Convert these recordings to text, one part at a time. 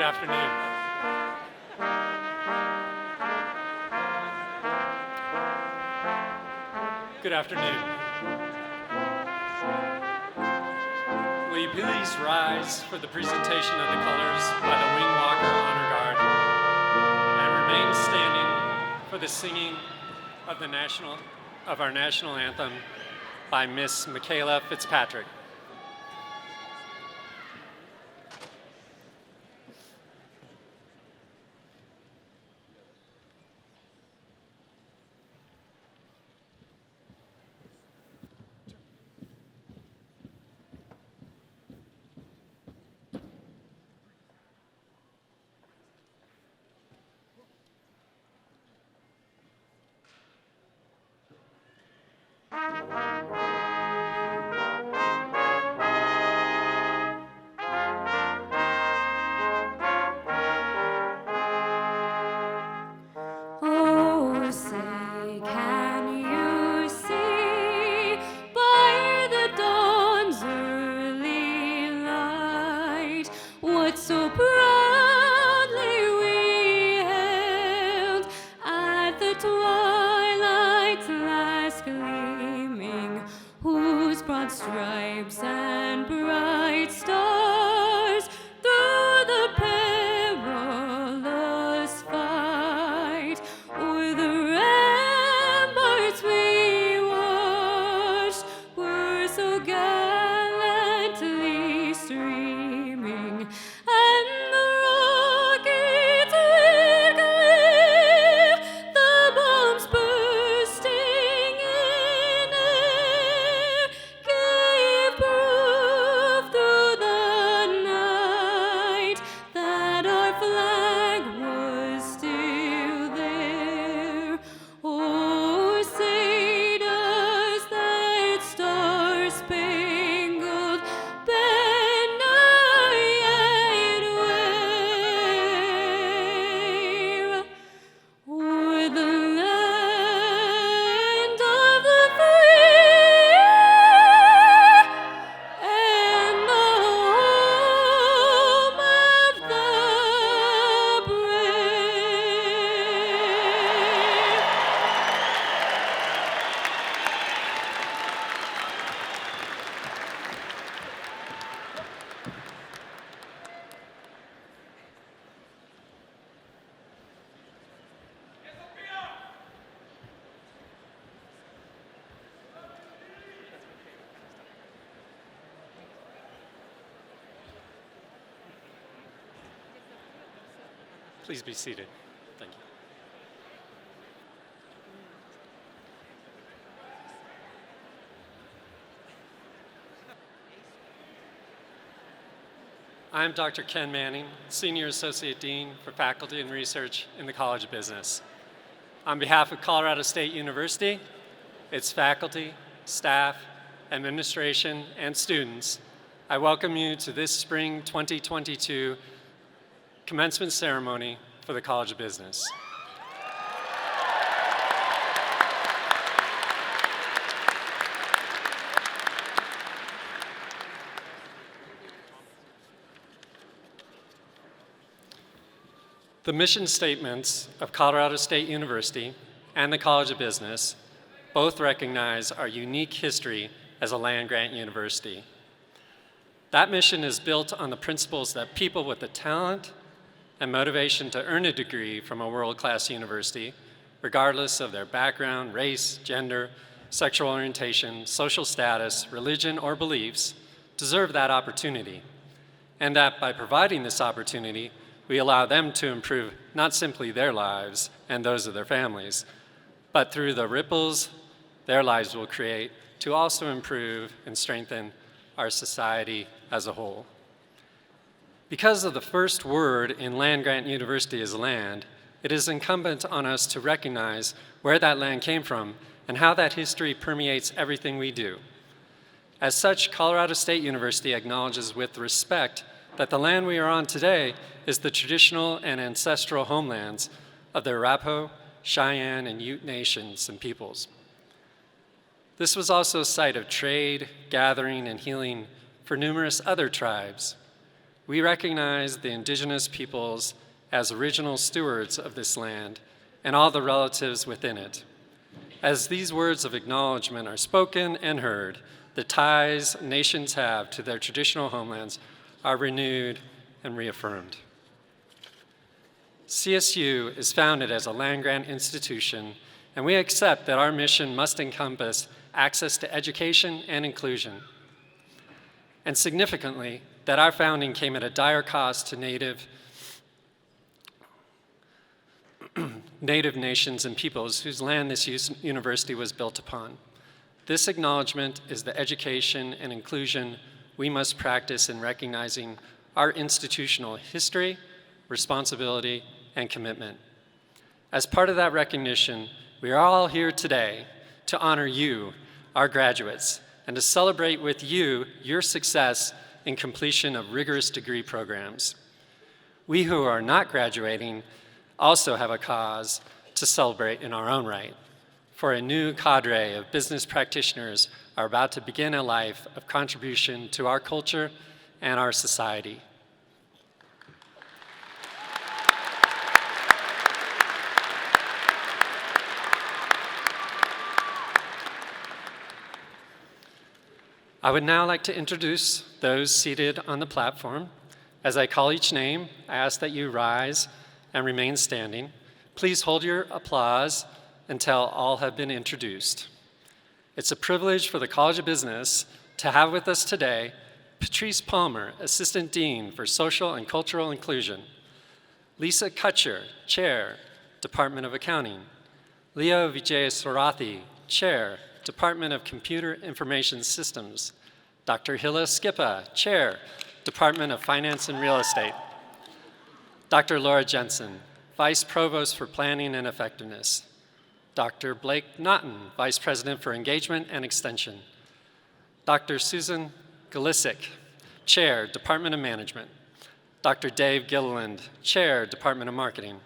afternoon. Good afternoon. Will you please rise for the presentation of the colors by the Wing Walker Honor Guard and remain standing for the singing of our national anthem by Miss Michaela Fitzpatrick. Please be seated. Thank you. I'm Dr. Ken Manning, Senior Associate Dean for Faculty and Research in the College of Business. On behalf of Colorado State University, its faculty, staff, administration, and students, I welcome you to this spring 2022 commencement ceremony for the College of Business. The mission statements of Colorado State University and the College of Business both recognize our unique history as a land-grant university. That mission is built on the principles that people with the talent and motivation to earn a degree from a world-class university, regardless of their background, race, gender, sexual orientation, social status, religion, or beliefs, deserve that opportunity. And that by providing this opportunity, we allow them to improve not simply their lives and those of their families, but through the ripples their lives will create to also improve and strengthen our society as a whole. Because of the first word in land-grant university is land, it is incumbent on us to recognize where that land came from and how that history permeates everything we do. As such, Colorado State University acknowledges with respect that the land we are on today is the traditional and ancestral homelands of the Arapaho, Cheyenne, and Ute nations and peoples. This was also a site of trade, gathering, and healing for numerous other tribes. we recognize the indigenous peoples as original stewards of this land and all the relatives within it. As these words of acknowledgement are spoken and heard, the ties nations have to their traditional homelands are renewed and reaffirmed. CSU is founded as a land-grant institution, and we accept that our mission must encompass access to education and inclusion. And significantly, that our founding came at a dire cost to Native nations and peoples whose land this university was built upon. This acknowledgement is the education and inclusion we must practice in recognizing our institutional history, responsibility, and commitment. As part of that recognition, we are all here today to honor you, our graduates, and to celebrate with you your success in completion of rigorous degree programs. We who are not graduating also have a cause to celebrate in our own right, for a new cadre of business practitioners are about to begin a life of contribution to our culture and our society. I would now like to introduce those seated on the platform. As I call each name, I ask that you rise and remain standing. Please hold your applause until all have been introduced. It's a privilege for the College of Business to have with us today Patrice Palmer, Assistant Dean for Social and Cultural Inclusion, Lisa Kutcher, Chair, Department of Accounting, Leo Vijayaswarathi, Chair, Department of Computer Information Systems, Dr. Hilla Skippa, Chair, Department of Finance and Real Estate, Dr. Laura Jensen, Vice Provost for Planning and Effectiveness, Dr. Blake Naughton, Vice President for Engagement and Extension, Dr. Susan Galisic, Chair, Department of Management, Dr. Dave Gilliland, Chair, Department of Marketing,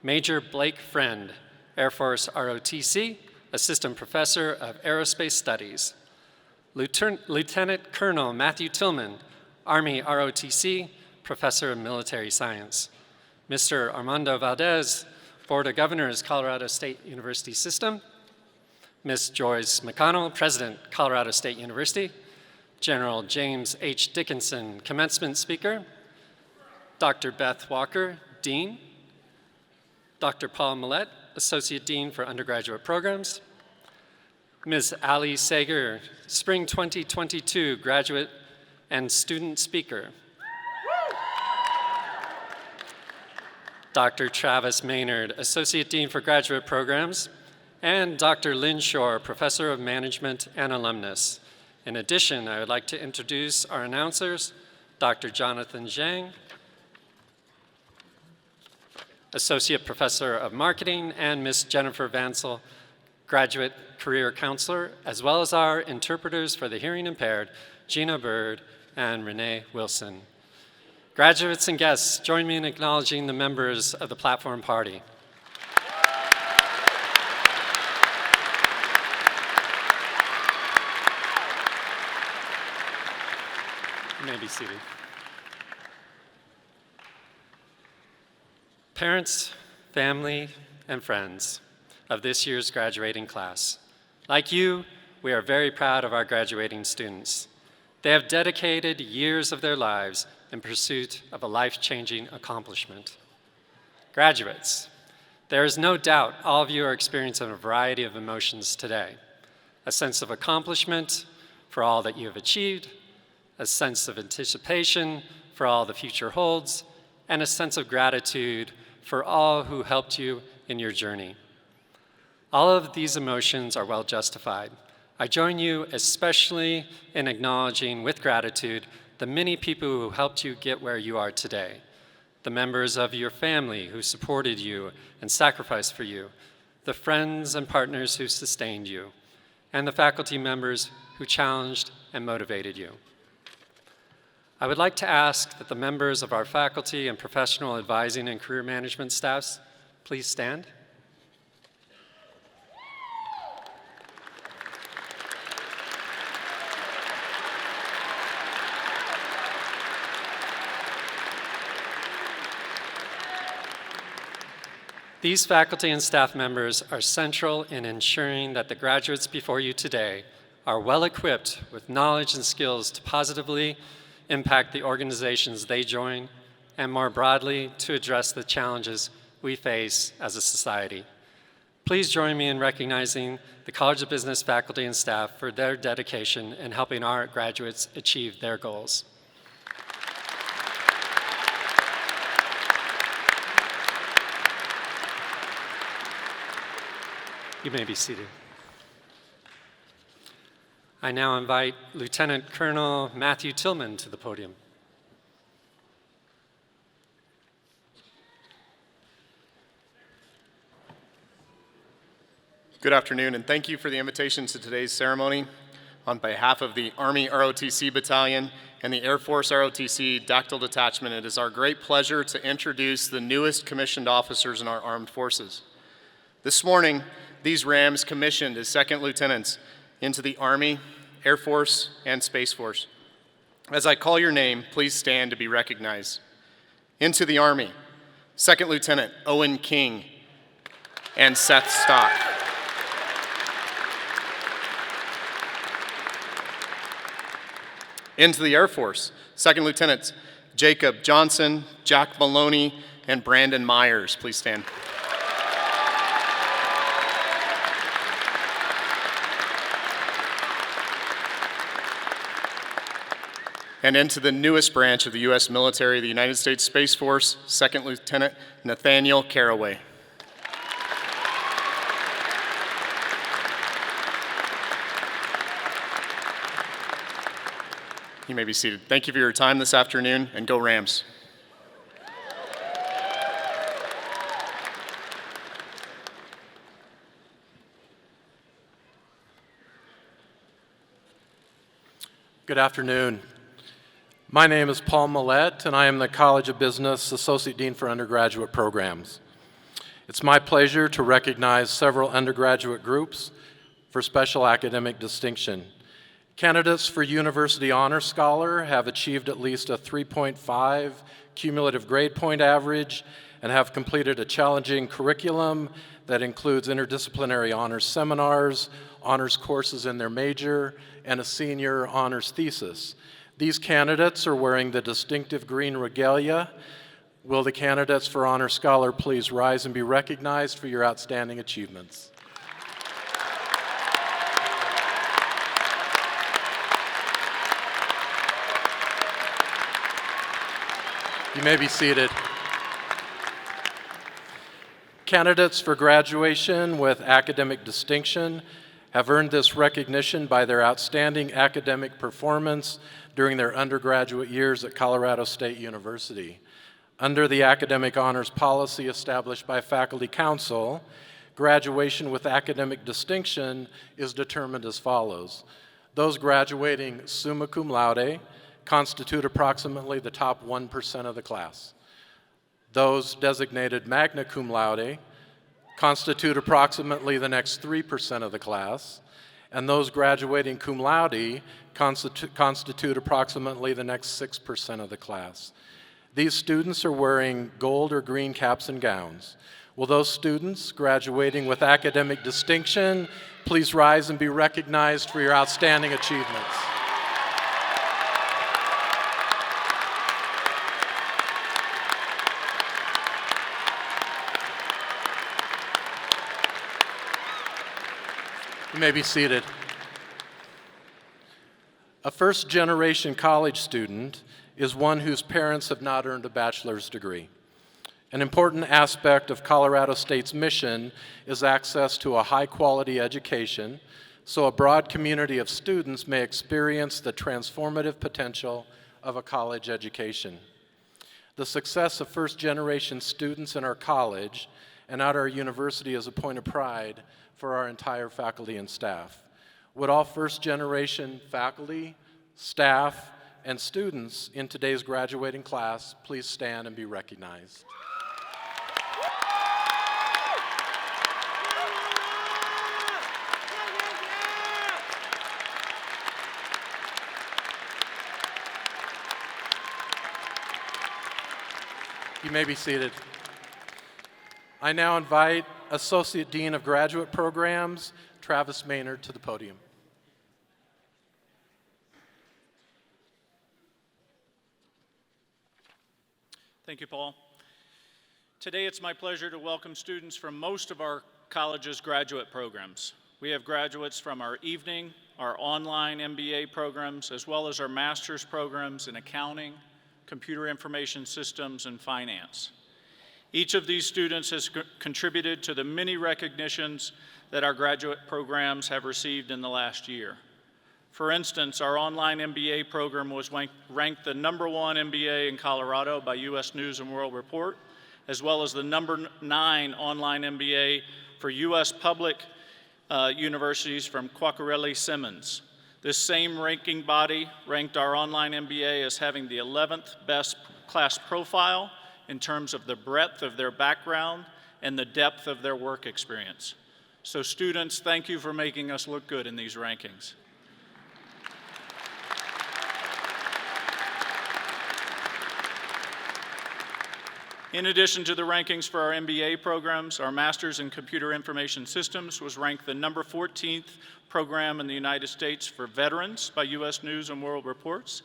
Major Blake Friend, Air Force ROTC, Assistant Professor of Aerospace Studies, Lieutenant Colonel Matthew Tillman, Army ROTC, Professor of Military Science, Mr. Armando Valdez, Board of Governors, Colorado State University System, Ms. Joyce Mcconnell, President, Colorado State University, General James H. Dickinson, Commencement Speaker, Dr. Beth Walker, Dean, Dr. Paul Millett, Associate Dean for Undergraduate Programs, Ms. Ali Sager, Spring 2022 Graduate and Student Speaker, Dr. Travis Maynard, Associate Dean for Graduate Programs, and Dr. Lynn Shore, Professor of Management and Alumnus. In addition, I would like to introduce our announcers, Dr. Jonathan Zhang, Associate Professor of Marketing, and Ms. Jennifer Vansel, Graduate Career Counselor, as well as our interpreters for the hearing impaired, Gina Bird and Renee Wilson. Graduates and guests, join me in acknowledging the members of the platform party. You may be seated. Parents, family, and friends of this year's graduating class, like you, we are very proud of our graduating students. They have dedicated years of their lives in pursuit of a life-changing accomplishment. Graduates, there is no doubt all of you are experiencing a variety of emotions today. A sense of accomplishment for all that you have achieved, a sense of anticipation for all the future holds, and a sense of gratitude for all who helped you in your journey. All of these emotions are well justified. I join you especially in acknowledging with gratitude the many people who helped you get where you are today, the members of your family who supported you and sacrificed for you, the friends and partners who sustained you, and the faculty members who challenged and motivated you. I would like to ask that the members of our faculty and professional advising and career management staffs please stand. These faculty and staff members are central in ensuring that the graduates before you today are well equipped with knowledge and skills to positively impact the organizations they join, and more broadly, to address the challenges we face as a society. Please join me in recognizing the College of Business faculty and staff for their dedication in helping our graduates achieve their goals. You may be seated. I now invite Lieutenant Colonel Matthew Tillman to the podium. Good afternoon, and thank you for the invitation to today's ceremony. On behalf of the Army ROTC Battalion and the Air Force ROTC Dactyl Detachment, it is our great pleasure to introduce the newest commissioned officers in our armed forces. This morning, these Rams commissioned as second lieutenants into the Army, Air Force, and Space Force. As I call your name, please stand to be recognized. Into the Army, Second Lieutenant Owen King and Seth Stock. Into the Air Force, Second Lieutenants Jacob Johnson, Jack Maloney, and Brandon Myers. Please stand. And into the newest branch of the U.S. military, the United States Space Force, Second Lieutenant Nathaniel Carraway. You may be seated. Thank you for your time this afternoon, and go Rams. Good afternoon. My name is Paul Millette, and I am the College of Business Associate Dean for Undergraduate Programs. It's my pleasure to recognize several undergraduate groups for special academic distinction. Candidates for University Honor Scholar have achieved at least a 3.5 cumulative grade point average and have completed a challenging curriculum that includes interdisciplinary honors seminars, honors courses in their major, and a senior honors thesis. These candidates are wearing the distinctive green regalia. Will the candidates for Honor Scholar please rise and be recognized for your outstanding achievements? You may be seated. Candidates for graduation with academic distinction have earned this recognition by their outstanding academic performance during their undergraduate years at Colorado State University. Under the academic honors policy established by Faculty Council, graduation with academic distinction is determined as follows. Those graduating summa cum laude constitute approximately the top 1% of the class. Those designated magna cum laude constitute approximately the next 3% of the class, and those graduating cum laude constitute approximately the next 6% of the class. These students are wearing gold or green caps and gowns. Will those students graduating with academic distinction please rise and be recognized for your outstanding achievements? You may be seated. A first-generation college student is one whose parents have not earned a bachelor's degree. An important aspect of Colorado State's mission is access to a high-quality education so a broad community of students may experience the transformative potential of a college education. The success of first-generation students in our college and at our university is a point of pride for our entire faculty and staff. Would all first-generation faculty, staff, and students in today's graduating class please stand and be recognized? You may be seated. I now invite Associate Dean of Graduate Programs, Travis Maynard, to the podium. Thank you, Paul. Today it's my pleasure to welcome students from most of our college's graduate programs. We have graduates from our evening, our online MBA programs, as well as our master's programs in accounting, computer information systems, and finance. Each of these students has contributed to the many recognitions that our graduate programs have received in the last year. For instance, our online MBA program was ranked the #1 MBA in Colorado by U.S. News and World Report, as well as the #9 online MBA for U.S. public universities from Quacquarelli-Symonds. This same ranking body ranked our online MBA as having the 11th best class profile in terms of the breadth of their background and the depth of their work experience. So students, thank you for making us look good in these rankings. In addition to the rankings for our MBA programs, our Master's in Computer Information Systems was ranked the #14th program in the United States for veterans by U.S. News and World Reports.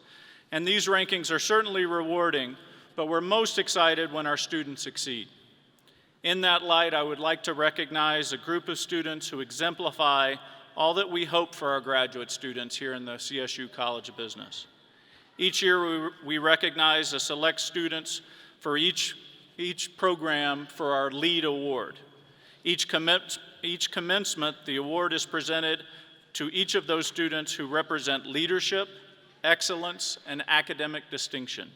And these rankings are certainly rewarding, but we're most excited when our students succeed. In that light, I would like to recognize a group of students who exemplify all that we hope for our graduate students here in the CSU College of Business. Each year, we recognize a select students for each program for our LEAD Award. Each commencement, the award is presented to each of those students who represent leadership, excellence, and academic distinction.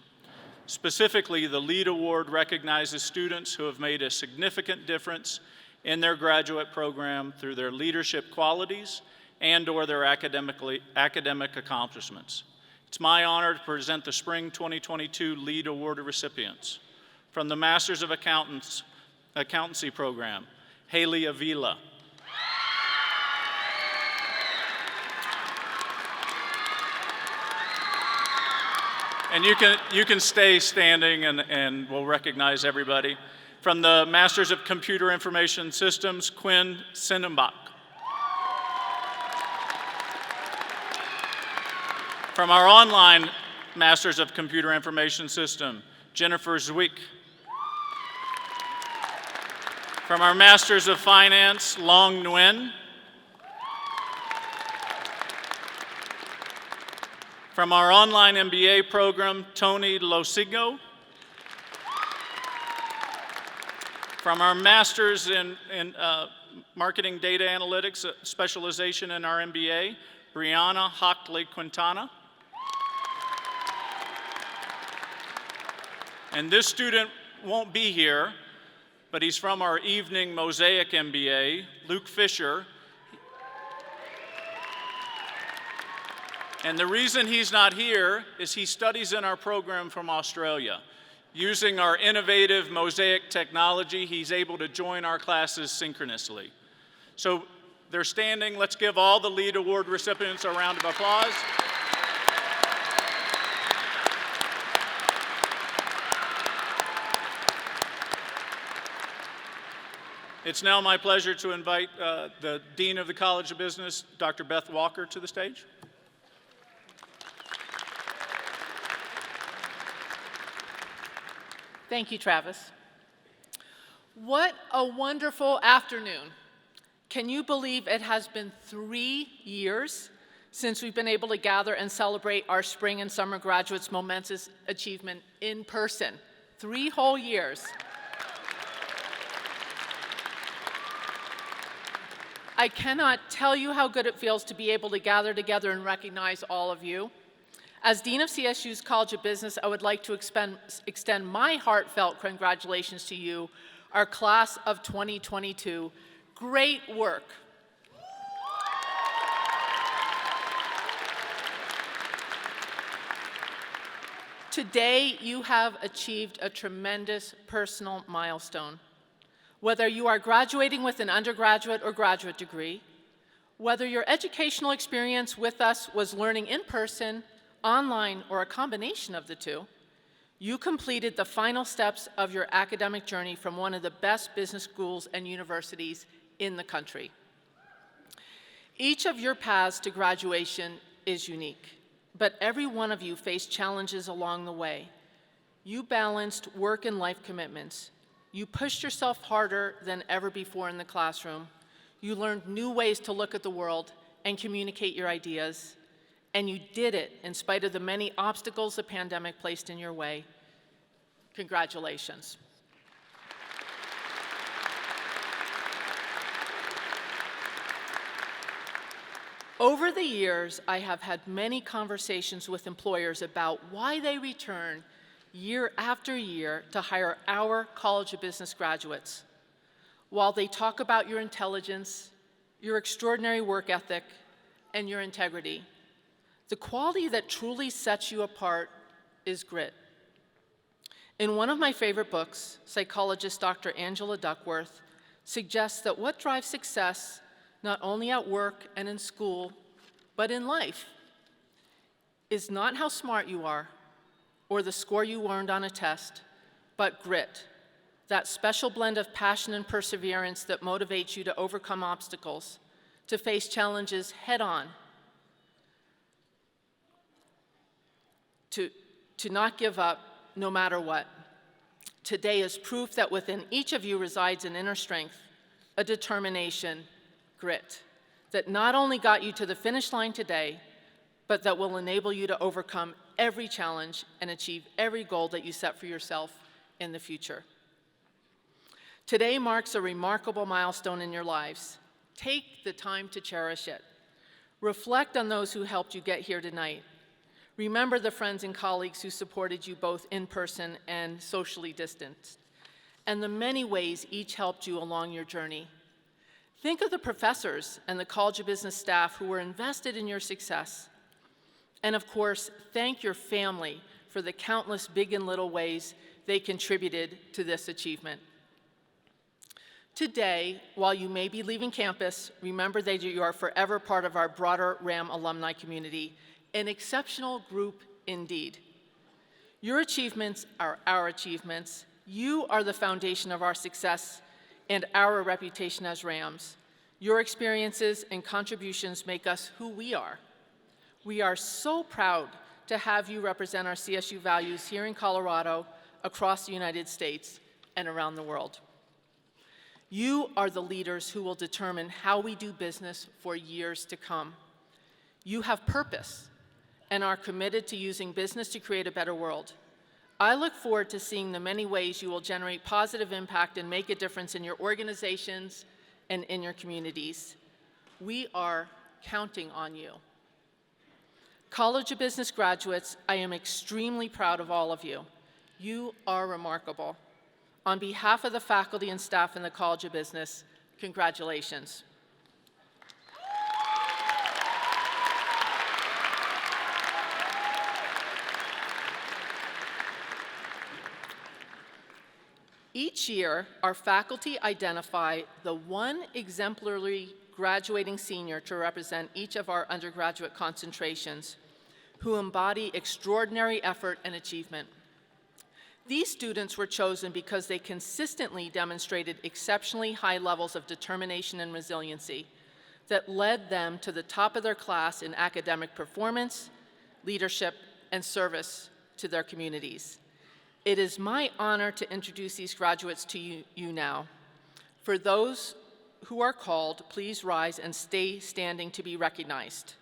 Specifically, the LEAD Award recognizes students who have made a significant difference in their graduate program through their leadership qualities and/or their academic accomplishments. It's my honor to present the Spring 2022 LEAD Award recipients. From the Masters of Accountancy program, Haley Avila. And you can stay standing and we'll recognize everybody. From the Masters of Computer Information Systems, Quinn Sinnenbach. From our online Masters of Computer Information System, Jennifer Zwick. From our Masters of Finance, Long Nguyen. From our online MBA program, Tony Losigo. From our Masters in Marketing Data Analytics specialization in our MBA, Brianna Hockley Quintana. And this student won't be here, but he's from our evening Mosaic MBA, Luke Fisher. And the reason he's not here is he studies in our program from Australia. Using our innovative Mosaic technology, he's able to join our classes synchronously. So they're standing. Let's give all the LEAD Award recipients a round of applause. It's now my pleasure to invite the Dean of the College of Business, Dr. Beth Walker, to the stage. Thank you, Travis. What a wonderful afternoon. Can you believe it has been 3 years since we've been able to gather and celebrate our spring and summer graduates' momentous achievement in person? 3 whole years. I cannot tell you how good it feels to be able to gather together and recognize all of you. As Dean of CSU's College of Business, I would like to extend my heartfelt congratulations to you, our class of 2022. Great work. Today, you have achieved a tremendous personal milestone. Whether you are graduating with an undergraduate or graduate degree, whether your educational experience with us was learning in person, online, or a combination of the two, You completed the final steps of your academic journey from one of the best business schools and universities in the country. Each of your paths to graduation is unique, but every one of you faced challenges along the way. You balanced work and life commitments. You pushed yourself harder than ever before in the classroom. You learned new ways to look at the world and communicate your ideas. And you did it in spite of the many obstacles the pandemic placed in your way. Congratulations. Over the years, I have had many conversations with employers about why they return year after year to hire our College of Business graduates. While they talk about your intelligence, your extraordinary work ethic, and your integrity, the quality that truly sets you apart is grit. In one of my favorite books, psychologist Dr. Angela Duckworth suggests that what drives success, not only at work and in school, but in life, is not how smart you are or the score you earned on a test, but grit, that special blend of passion and perseverance that motivates you to overcome obstacles, to face challenges head on, to not give up no matter what. Today is proof that within each of you resides an inner strength, a determination, grit, that not only got you to the finish line today, but that will enable you to overcome every challenge and achieve every goal that you set for yourself in the future. Today marks a remarkable milestone in your lives. Take the time to cherish it. Reflect on those who helped you get here tonight. Remember the friends and colleagues who supported you both in person and socially distanced, and the many ways each helped you along your journey. Think of the professors and the College of Business staff who were invested in your success. And of course, thank your family for the countless big and little ways they contributed to this achievement. Today, while you may be leaving campus, remember that you are forever part of our broader RAM alumni community, an exceptional group indeed. Your achievements are our achievements. You are the foundation of our success and our reputation as Rams. Your experiences and contributions make us who we are. We are so proud to have you represent our CSU values here in Colorado, across the United States, and around the world. You are the leaders who will determine how we do business for years to come. You have purpose and are committed to using business to create a better world. I look forward to seeing the many ways you will generate positive impact and make a difference in your organizations and in your communities. We are counting on you. College of Business graduates, I am extremely proud of all of you. You are remarkable. On behalf of the faculty and staff in the College of Business, congratulations. Each year, our faculty identify the one exemplary graduating senior to represent each of our undergraduate concentrations who embody extraordinary effort and achievement. These students were chosen because they consistently demonstrated exceptionally high levels of determination and resiliency that led them to the top of their class in academic performance, leadership, and service to their communities. It is my honor to introduce these graduates to you now. For those who are called, please rise and stay standing to be recognized.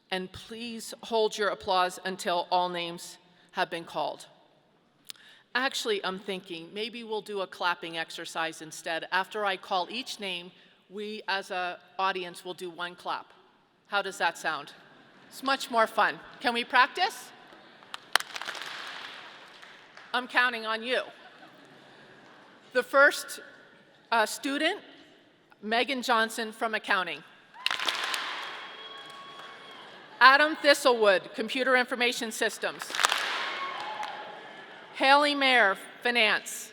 And please hold your applause until all names have been called. Actually, I'm thinking maybe we'll do a clapping exercise instead. After I call each name, we as an audience will do one clap. How does that sound? It's much more fun. Can we practice? I'm counting on you. The first student, Megan Johnson from Accounting. Adam Thistlewood, Computer Information Systems. Haley Mayer, Finance.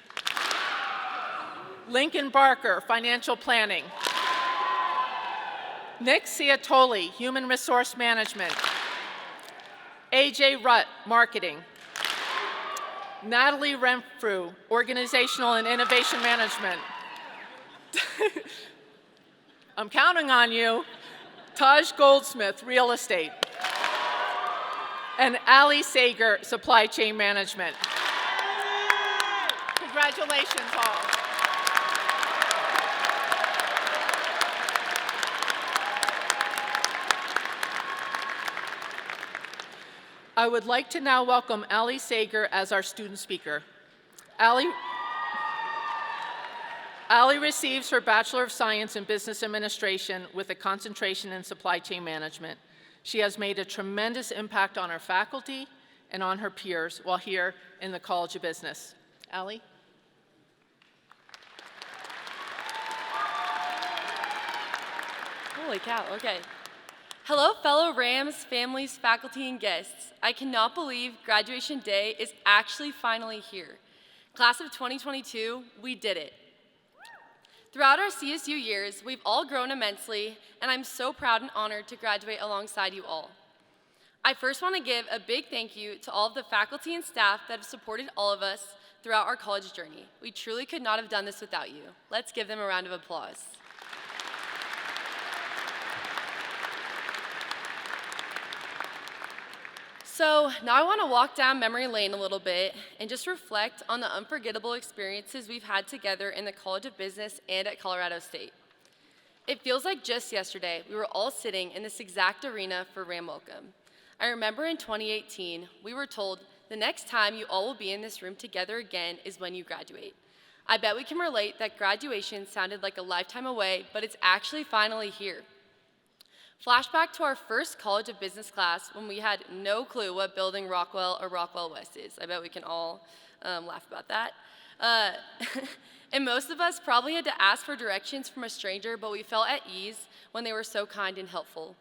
Lincoln Barker, Financial Planning. Nick Ciatoli, Human Resource Management. AJ Rutt, Marketing. Natalie Renfrew, Organizational and Innovation Management. I'm counting on you. Taj Goldsmith, Real Estate. And Ali Sager, Supply Chain Management. Congratulations, all. I would like to now welcome Ali Sager as our student speaker. Ali receives her Bachelor of Science in Business Administration with a concentration in Supply Chain Management. She has made a tremendous impact on her faculty and on her peers while here in the College of Business. Ali? Holy cow, okay. Hello, fellow Rams, families, faculty, and guests. I cannot believe graduation day is actually finally here. Class of 2022, we did it. Throughout our CSU years, we've all grown immensely, and I'm so proud and honored to graduate alongside you all. I first want to give a big thank you to all of the faculty and staff that have supported all of us throughout our college journey. We truly could not have done this without you. Let's give them a round of applause. So now I want to walk down memory lane a little bit and just reflect on the unforgettable experiences we've had together in the College of Business and at Colorado State. It feels like just yesterday we were all sitting in this exact arena for Ram Welcome. I remember in 2018, we were told the next time you all will be in this room together again is when you graduate. I bet we can relate that graduation sounded like a lifetime away, but it's actually finally here. Flashback to our first College of Business class when we had no clue what building Rockwell or Rockwell West is. I bet we can all laugh about that. And most of us probably had to ask for directions from a stranger, but we felt at ease when they were so kind and helpful.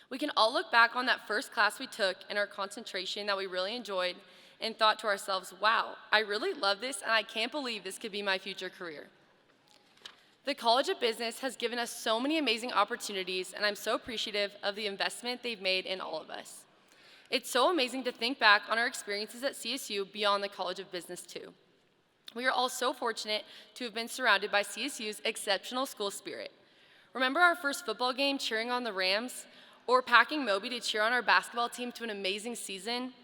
We can all look back on that first class we took and our concentration that we really enjoyed and thought to ourselves, wow, I really love this and I can't believe this could be my future career. The College of Business has given us so many amazing opportunities, and I'm so appreciative of the investment they've made in all of us. It's so amazing to think back on our experiences at CSU beyond the College of Business too. We are all so fortunate to have been surrounded by CSU's exceptional school spirit. Remember our first football game cheering on the Rams, or packing Moby to cheer on our basketball team to an amazing season?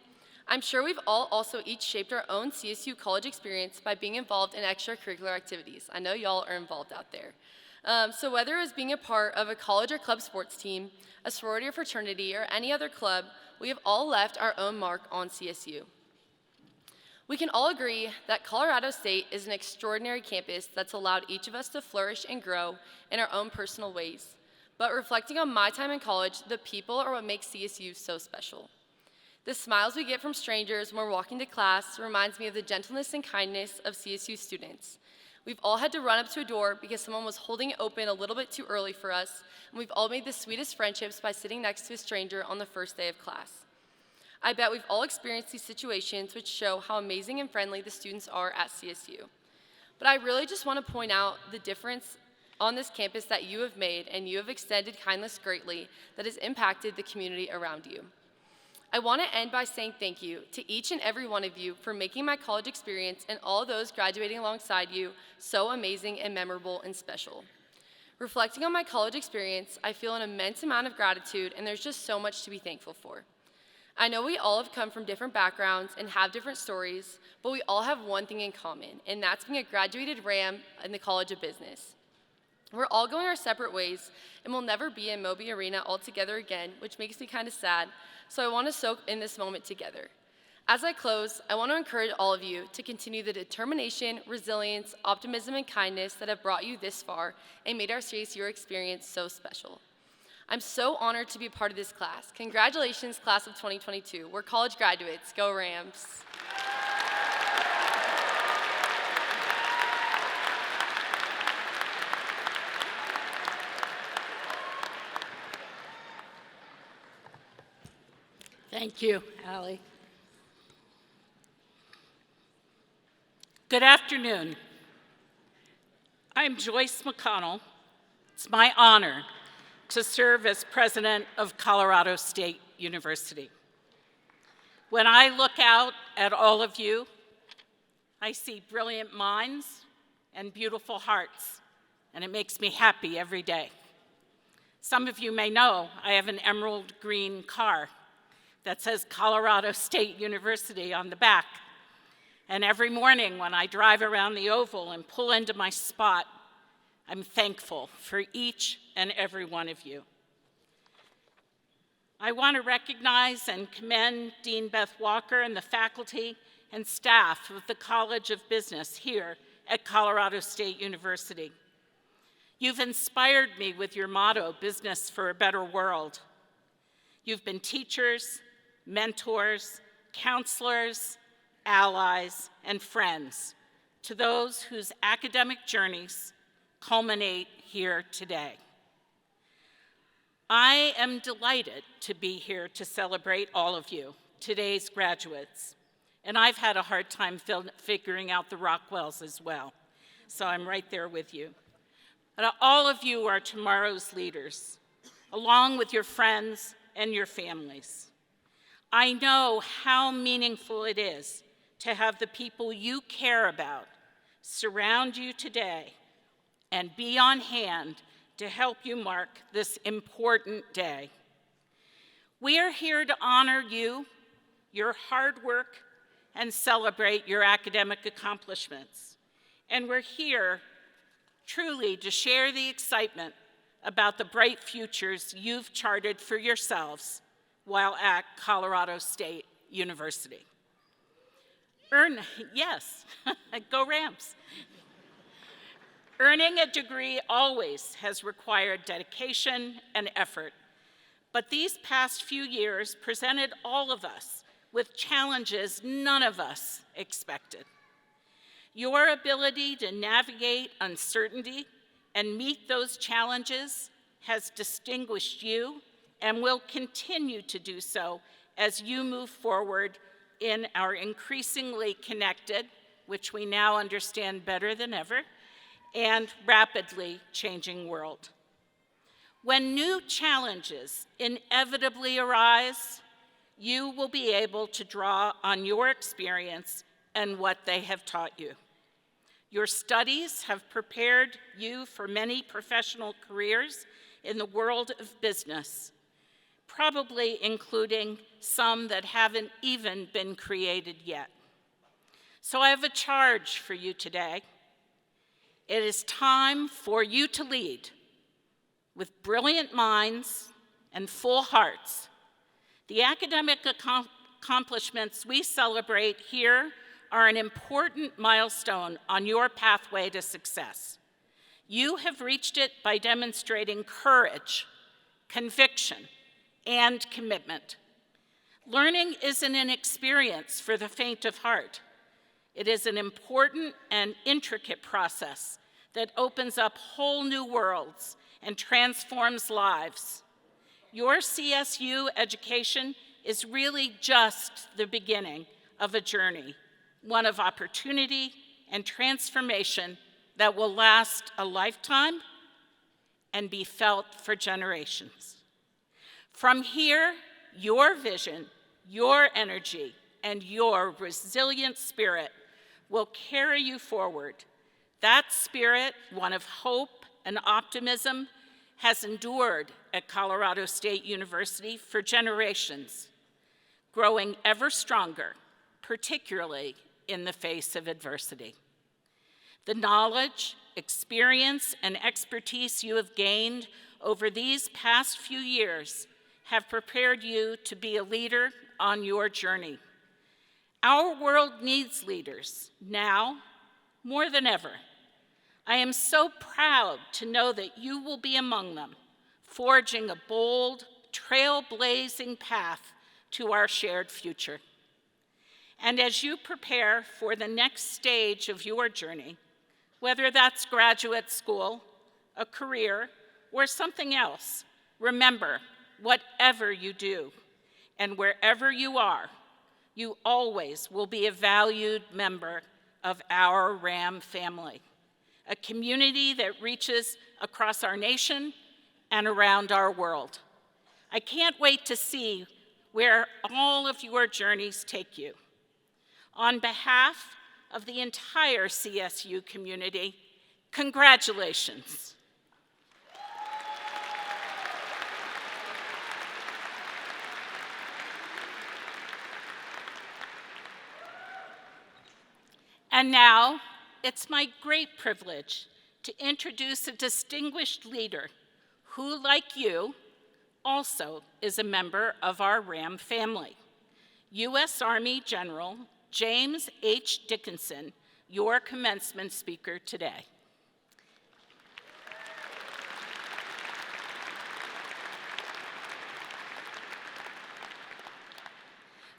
I'm sure we've all also each shaped our own CSU college experience by being involved in extracurricular activities. I know y'all are involved out there. So whether it was being a part of a college or club sports team, a sorority or fraternity, or any other club, we have all left our own mark on CSU. We can all agree that Colorado State is an extraordinary campus that's allowed each of us to flourish and grow in our own personal ways. But reflecting on my time in college, the people are what makes CSU so special. The smiles we get from strangers when we're walking to class reminds me of the gentleness and kindness of CSU students. We've all had to run up to a door because someone was holding it open a little bit too early for us, and we've all made the sweetest friendships by sitting next to a stranger on the first day of class. I bet we've all experienced these situations which show how amazing and friendly the students are at CSU. But I really just want to point out the difference on this campus that you have made, and you have extended kindness greatly that has impacted the community around you. I want to end by saying thank you to each and every one of you for making my college experience and all those graduating alongside you so amazing and memorable and special. Reflecting on my college experience, I feel an immense amount of gratitude, and there's just so much to be thankful for. I know we all have come from different backgrounds and have different stories, but we all have one thing in common, and that's being a graduated Ram in the College of Business. We're all going our separate ways, and we'll never be in Moby Arena all together again, which makes me kind of sad, so I want to soak in this moment together. As I close, I want to encourage all of you to continue the determination, resilience, optimism, and kindness that have brought you this far and made our CSU experience so special. I'm so honored to be a part of this class. Congratulations, class of 2022. We're college graduates. Go Rams. Thank you, Ali. Good afternoon. I'm Joyce Mcconnell. It's my honor to serve as president of Colorado State University. When I look out at all of you, I see brilliant minds and beautiful hearts, and it makes me happy every day. Some of you may know I have an emerald green car that says Colorado State University on the back. And every morning when I drive around the oval and pull into my spot, I'm thankful for each and every one of you. I want to recognize and commend Dean Beth Walker and the faculty and staff of the College of Business here at Colorado State University. You've inspired me with your motto, Business for a Better World. You've been teachers, mentors, counselors, allies, and friends to those whose academic journeys culminate here today. I am delighted to be here to celebrate all of you, today's graduates. And I've had a hard time figuring out the Rockwells as well, so I'm right there with you. But all of you are tomorrow's leaders, along with your friends and your families. I know how meaningful it is to have the people you care about surround you today and be on hand to help you mark this important day. We are here to honor you, your hard work, and celebrate your academic accomplishments. And we're here truly to share the excitement about the bright futures you've charted for yourselves while at Colorado State University. Yes, go Rams. Earning a degree always has required dedication and effort, but these past few years presented all of us with challenges none of us expected. Your ability to navigate uncertainty and meet those challenges has distinguished you and will continue to do so as you move forward in our increasingly connected, which we now understand better than ever, and rapidly changing world. When new challenges inevitably arise, you will be able to draw on your experience and what they have taught you. Your studies have prepared you for many professional careers in the world of business, probably including some that haven't even been created yet. So I have a charge for you today. It is time for you to lead with brilliant minds and full hearts. The academic accomplishments we celebrate here are an important milestone on your pathway to success. You have reached it by demonstrating courage, conviction, and commitment. Learning isn't an experience for the faint of heart. It is an important and intricate process that opens up whole new worlds and transforms lives. Your CSU education is really just the beginning of a journey, one of opportunity and transformation that will last a lifetime and be felt for generations. From here, your vision, your energy, and your resilient spirit will carry you forward. That spirit, one of hope and optimism, has endured at Colorado State University for generations, growing ever stronger, particularly in the face of adversity. The knowledge, experience, and expertise you have gained over these past few years have prepared you to be a leader on your journey. Our world needs leaders now more than ever. I am so proud to know that you will be among them, forging a bold, trailblazing path to our shared future. And as you prepare for the next stage of your journey, whether that's graduate school, a career, or something else, remember, whatever you do and wherever you are, you always will be a valued member of our RAM family, a community that reaches across our nation and around our world. I can't wait to see where all of your journeys take you. On behalf of the entire CSU community, congratulations. And now, it's my great privilege to introduce a distinguished leader who, like you, also is a member of our RAM family. U.S. Army General James H. Dickinson, your commencement speaker today.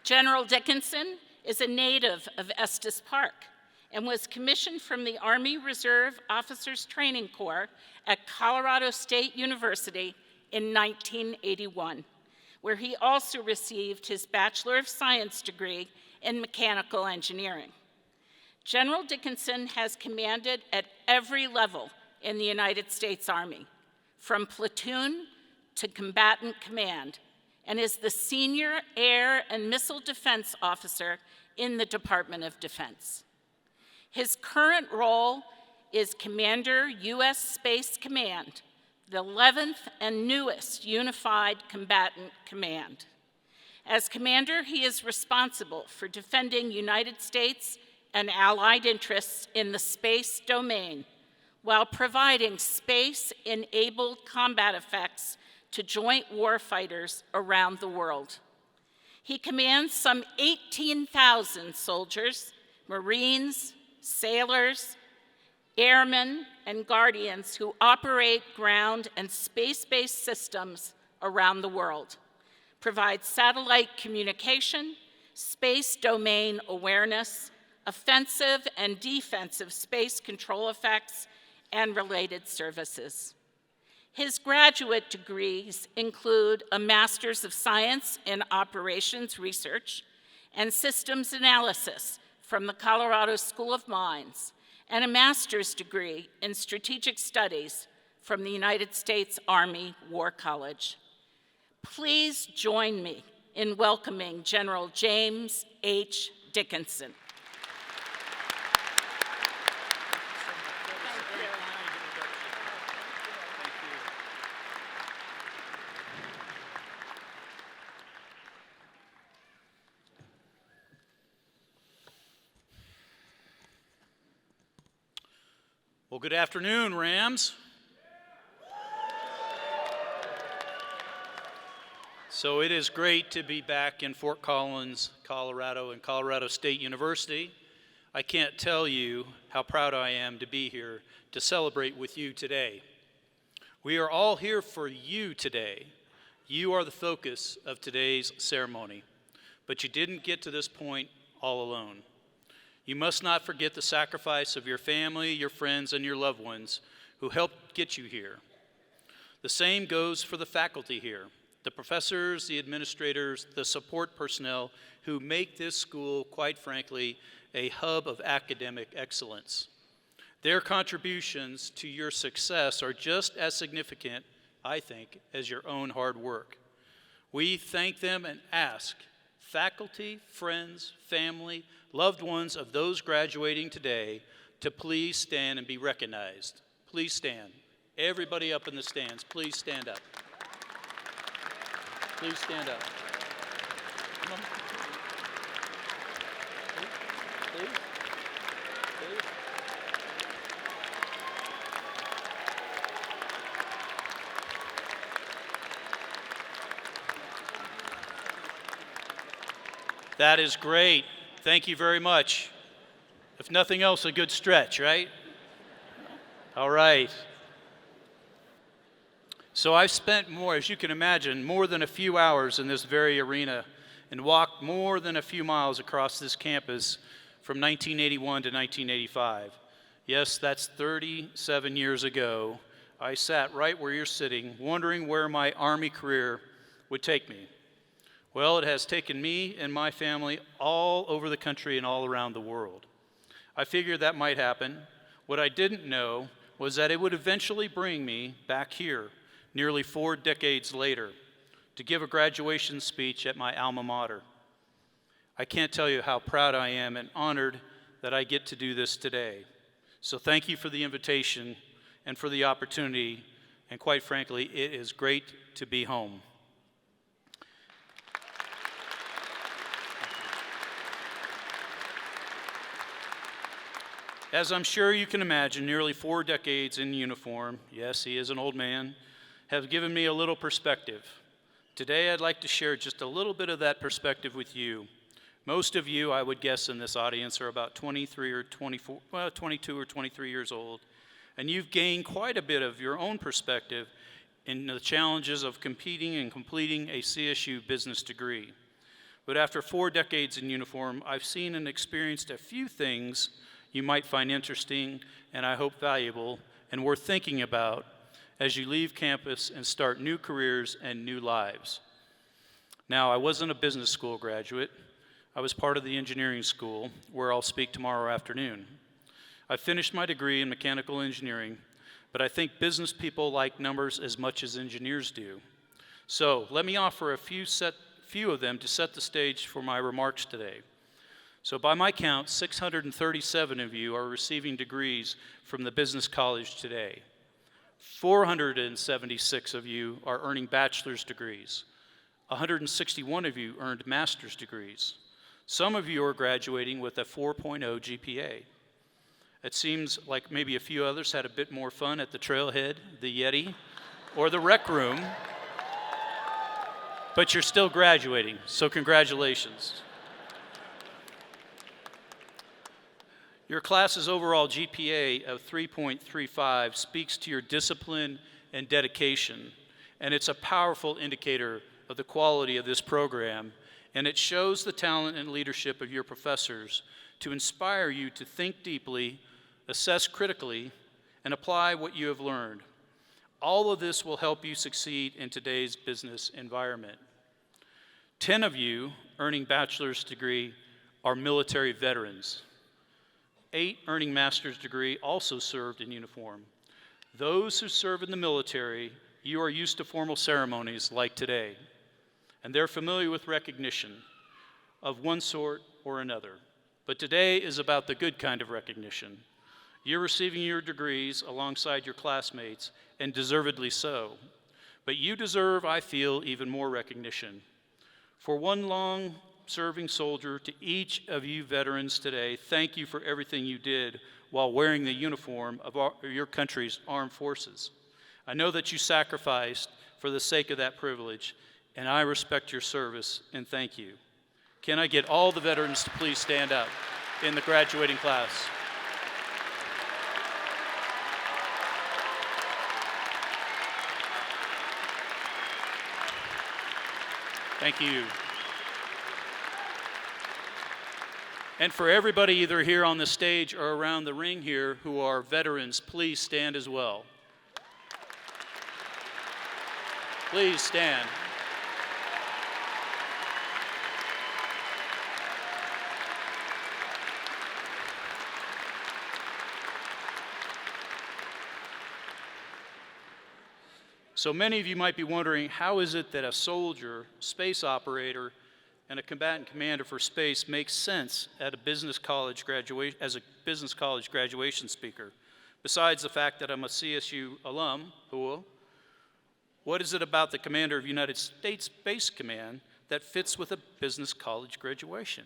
General Dickinson is a native of Estes Park and was commissioned from the Army Reserve Officers Training Corps at Colorado State University in 1981, where he also received his Bachelor of Science degree in mechanical engineering. General Dickinson has commanded at every level in the United States Army, from platoon to combatant command, and is the Senior Air and Missile Defense Officer in the Department of Defense. His current role is Commander, U.S. Space Command, the 11th and newest Unified Combatant Command. As commander, he is responsible for defending United States and allied interests in the space domain, while providing space-enabled combat effects to joint warfighters around the world. He commands some 18,000 soldiers, Marines, sailors, airmen, and guardians who operate ground and space-based systems around the world, provide satellite communication, space domain awareness, offensive and defensive space control effects, and related services. His graduate degrees include a Master's of Science in Operations Research and Systems Analysis from the Colorado School of Mines, and a master's degree in strategic studies from the United States Army War College. Please join me in welcoming General James H. Dickinson. Well, good afternoon, Rams. So it is great to be back in Fort Collins, Colorado, and Colorado State University. I can't tell you how proud I am to be here to celebrate with you today. We are all here for you today. You are the focus of today's ceremony, but you didn't get to this point all alone. You must not forget the sacrifice of your family, your friends, and your loved ones who helped get you here. The same goes for the faculty here, the professors, the administrators, the support personnel who make this school, quite frankly, a hub of academic excellence. Their contributions to your success are just as significant, I think, as your own hard work. We thank them and ask faculty, friends, family, loved ones of those graduating today to please stand and be recognized. Please stand. Everybody up in the stands, please stand up. Please stand up. Come on. Please. Please. That is great. Thank you very much. If nothing else, a good stretch, right? All right. So I've spent more, as you can imagine, more than a few hours in this very arena and walked more than a few miles across this campus from 1981 to 1985. Yes, that's 37 years ago. I sat right where you're sitting, wondering where my Army career would take me. Well, it has taken me and my family all over the country and all around the world. I figured that might happen. What I didn't know was that it would eventually bring me back here, nearly 4 decades later, to give a graduation speech at my alma mater. I can't tell you how proud I am and honored that I get to do this today. So thank you for the invitation and for the opportunity, and quite frankly, it is great to be home. As I'm sure you can imagine, nearly 4 decades in uniform, yes, he is an old man, have given me a little perspective. Today, I'd like to share just a little bit of that perspective with you. Most of you, I would guess, in this audience are about 22 or 23 years old, and you've gained quite a bit of your own perspective in the challenges of competing and completing a CSU business degree. But after 4 decades in uniform, I've seen and experienced a few things you might find interesting and I hope valuable and worth thinking about as you leave campus and start new careers and new lives. Now, I wasn't a business school graduate. I was part of the engineering school, where I'll speak tomorrow afternoon. I finished my degree in mechanical engineering, but I think business people like numbers as much as engineers do. So let me offer a few of them to set the stage for my remarks today. So by my count, 637 of you are receiving degrees from the business college today. 476 of you are earning bachelor's degrees. 161 of you earned master's degrees. Some of you are graduating with a 4.0 GPA. It seems like maybe a few others had a bit more fun at the trailhead, the Yeti, or the rec room, but you're still graduating, so congratulations. Your class's overall GPA of 3.35 speaks to your discipline and dedication, and it's a powerful indicator of the quality of this program, and it shows the talent and leadership of your professors to inspire you to think deeply, assess critically, and apply what you have learned. All of this will help you succeed in today's business environment. 10 of you earning bachelor's degree are military veterans. 8 earning master's degree also served in uniform. Those who serve in the military, you are used to formal ceremonies like today, and they're familiar with recognition of one sort or another. But today is about the good kind of recognition. You're receiving your degrees alongside your classmates, and deservedly so. But you deserve, I feel, even more recognition. For one long-serving soldier, to each of you veterans today, thank you for everything you did while wearing the uniform of your country's armed forces. I know that you sacrificed for the sake of that privilege, and I respect your service and thank you. Can I get all the veterans to please stand up in the graduating class? Thank you. And for everybody either here on the stage or around the ring here who are veterans, please stand as well. Please stand. So many of you might be wondering, how is it that a soldier, space operator, and a combatant commander for space makes sense at a business college as a business college graduation speaker? Besides the fact that I'm a CSU alum, what is it about the commander of United States Space Command that fits with a business college graduation?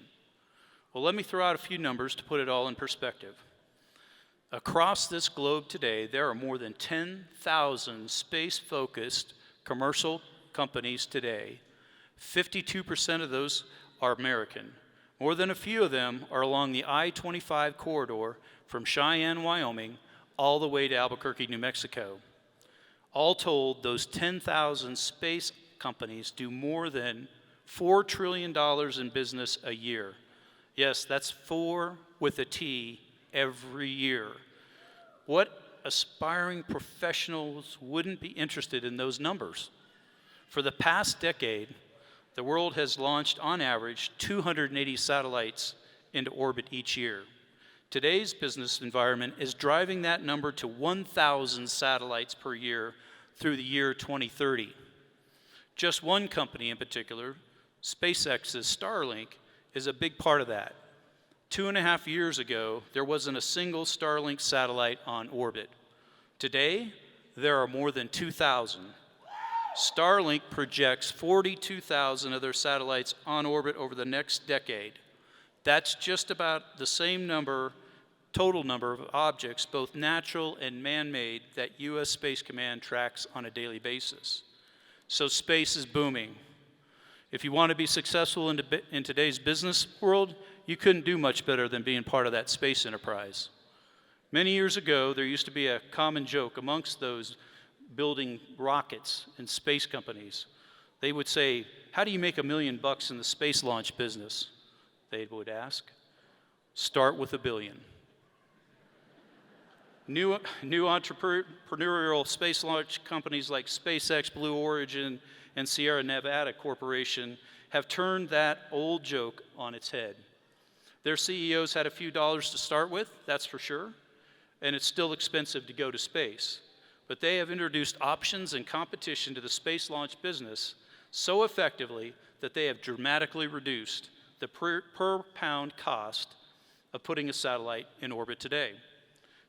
Well, let me throw out a few numbers to put it all in perspective. Across this globe today, there are more than 10,000 space-focused commercial companies today. 52% of those are American. More than a few of them are along the I-25 corridor from Cheyenne, Wyoming, all the way to Albuquerque, New Mexico. All told, those 10,000 space companies do more than $4 trillion in business a year. Yes, that's 4 with a T every year. What aspiring professionals wouldn't be interested in those numbers? For the past decade, the world has launched, on average, 280 satellites into orbit each year. Today's business environment is driving that number to 1,000 satellites per year through the year 2030. Just one company in particular, SpaceX's Starlink, is a big part of that. 2.5 years ago, there wasn't a single Starlink satellite on orbit. Today, there are more than 2,000. Starlink projects 42,000 of their satellites on orbit over the next decade. That's just about the same total number of objects, both natural and man-made, that U.S. Space Command tracks on a daily basis. So space is booming. If you want to be successful in today's business world, you couldn't do much better than being part of that space enterprise. Many years ago, there used to be a common joke amongst those building rockets and space companies. They would say, "How do you make $1 million in the space launch business?" They would ask. "Start with $1 billion." New entrepreneurial space launch companies like SpaceX, Blue Origin, and Sierra Nevada Corporation have turned that old joke on its head. Their CEOs had a few dollars to start with, that's for sure, and it's still expensive to go to space. But they have introduced options and competition to the space launch business so effectively that they have dramatically reduced the per pound cost of putting a satellite in orbit today.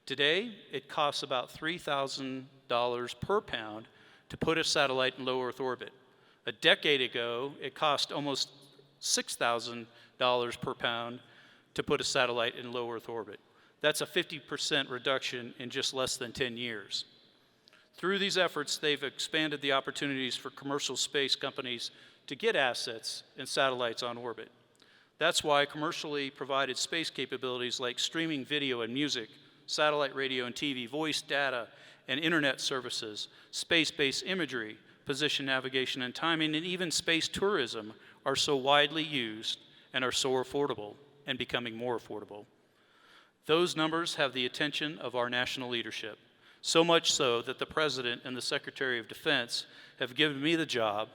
Today, it costs about $3,000 per pound to put a satellite in low Earth orbit. A decade ago, it cost almost $6,000 per pound to put a satellite in low Earth orbit. That's a 50% reduction in just less than 10 years. Through these efforts, they've expanded the opportunities for commercial space companies to get assets and satellites on orbit. That's why commercially provided space capabilities like streaming video and music, satellite radio and TV, voice data, and internet services, space-based imagery, position navigation and timing, and even space tourism are so widely used and are so affordable and becoming more affordable. Those numbers have the attention of our national leadership, so much so that the President and the Secretary of Defense have given me the job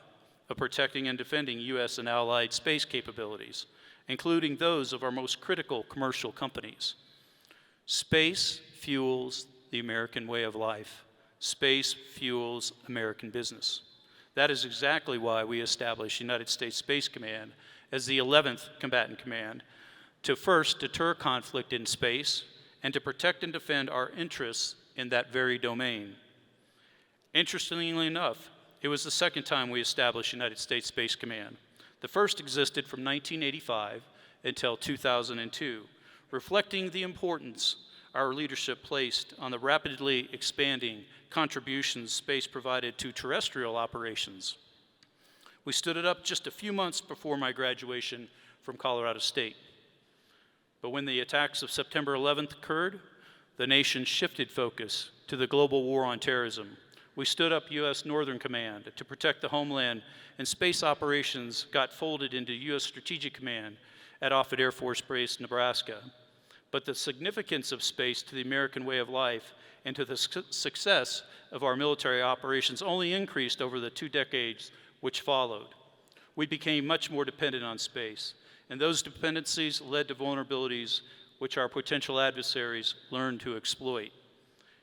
of protecting and defending U.S. and allied space capabilities, including those of our most critical commercial companies. Space fuels the American way of life. Space fuels American business. That is exactly why we established United States Space Command as the 11th combatant command to first deter conflict in space and to protect and defend our interests in that very domain. Interestingly enough, it was the second time we established United States Space Command. The first existed from 1985 until 2002, reflecting the importance our leadership placed on the rapidly expanding contributions space provided to terrestrial operations. We stood it up just a few months before my graduation from Colorado State. But when the attacks of September 11th occurred, the nation shifted focus to the global war on terrorism. We stood up U.S. Northern Command to protect the homeland, and space operations got folded into U.S. Strategic Command at Offutt Air Force Base, Nebraska. But the significance of space to the American way of life and to the success of our military operations only increased over the 2 decades which followed. We became much more dependent on space, and those dependencies led to vulnerabilities which our potential adversaries learned to exploit.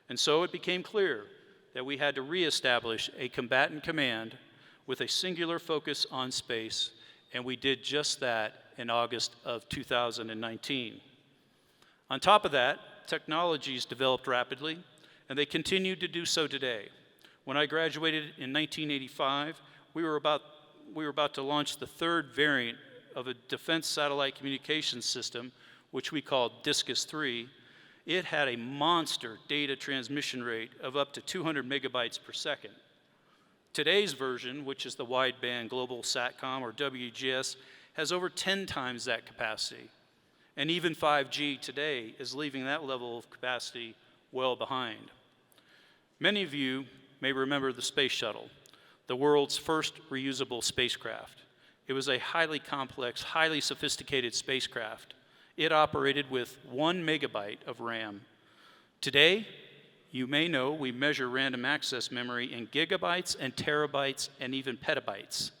And so it became clear that we had to reestablish a combatant command with a singular focus on space, and we did just that in August of 2019. On top of that, technologies developed rapidly, and they continue to do so today. When I graduated in 1985, we were about to launch the third variant of a defense satellite communications system, which we called Discus 3. It had a monster data transmission rate of up to 200 megabytes per second. Today's version, which is the wideband global SATCOM or WGS, has over 10 times that capacity. And even 5G today is leaving that level of capacity well behind. Many of you may remember the Space Shuttle, the world's first reusable spacecraft. It was a highly complex, highly sophisticated spacecraft. It operated with 1 megabyte of RAM. Today, you may know we measure random access memory in gigabytes and terabytes and even petabytes.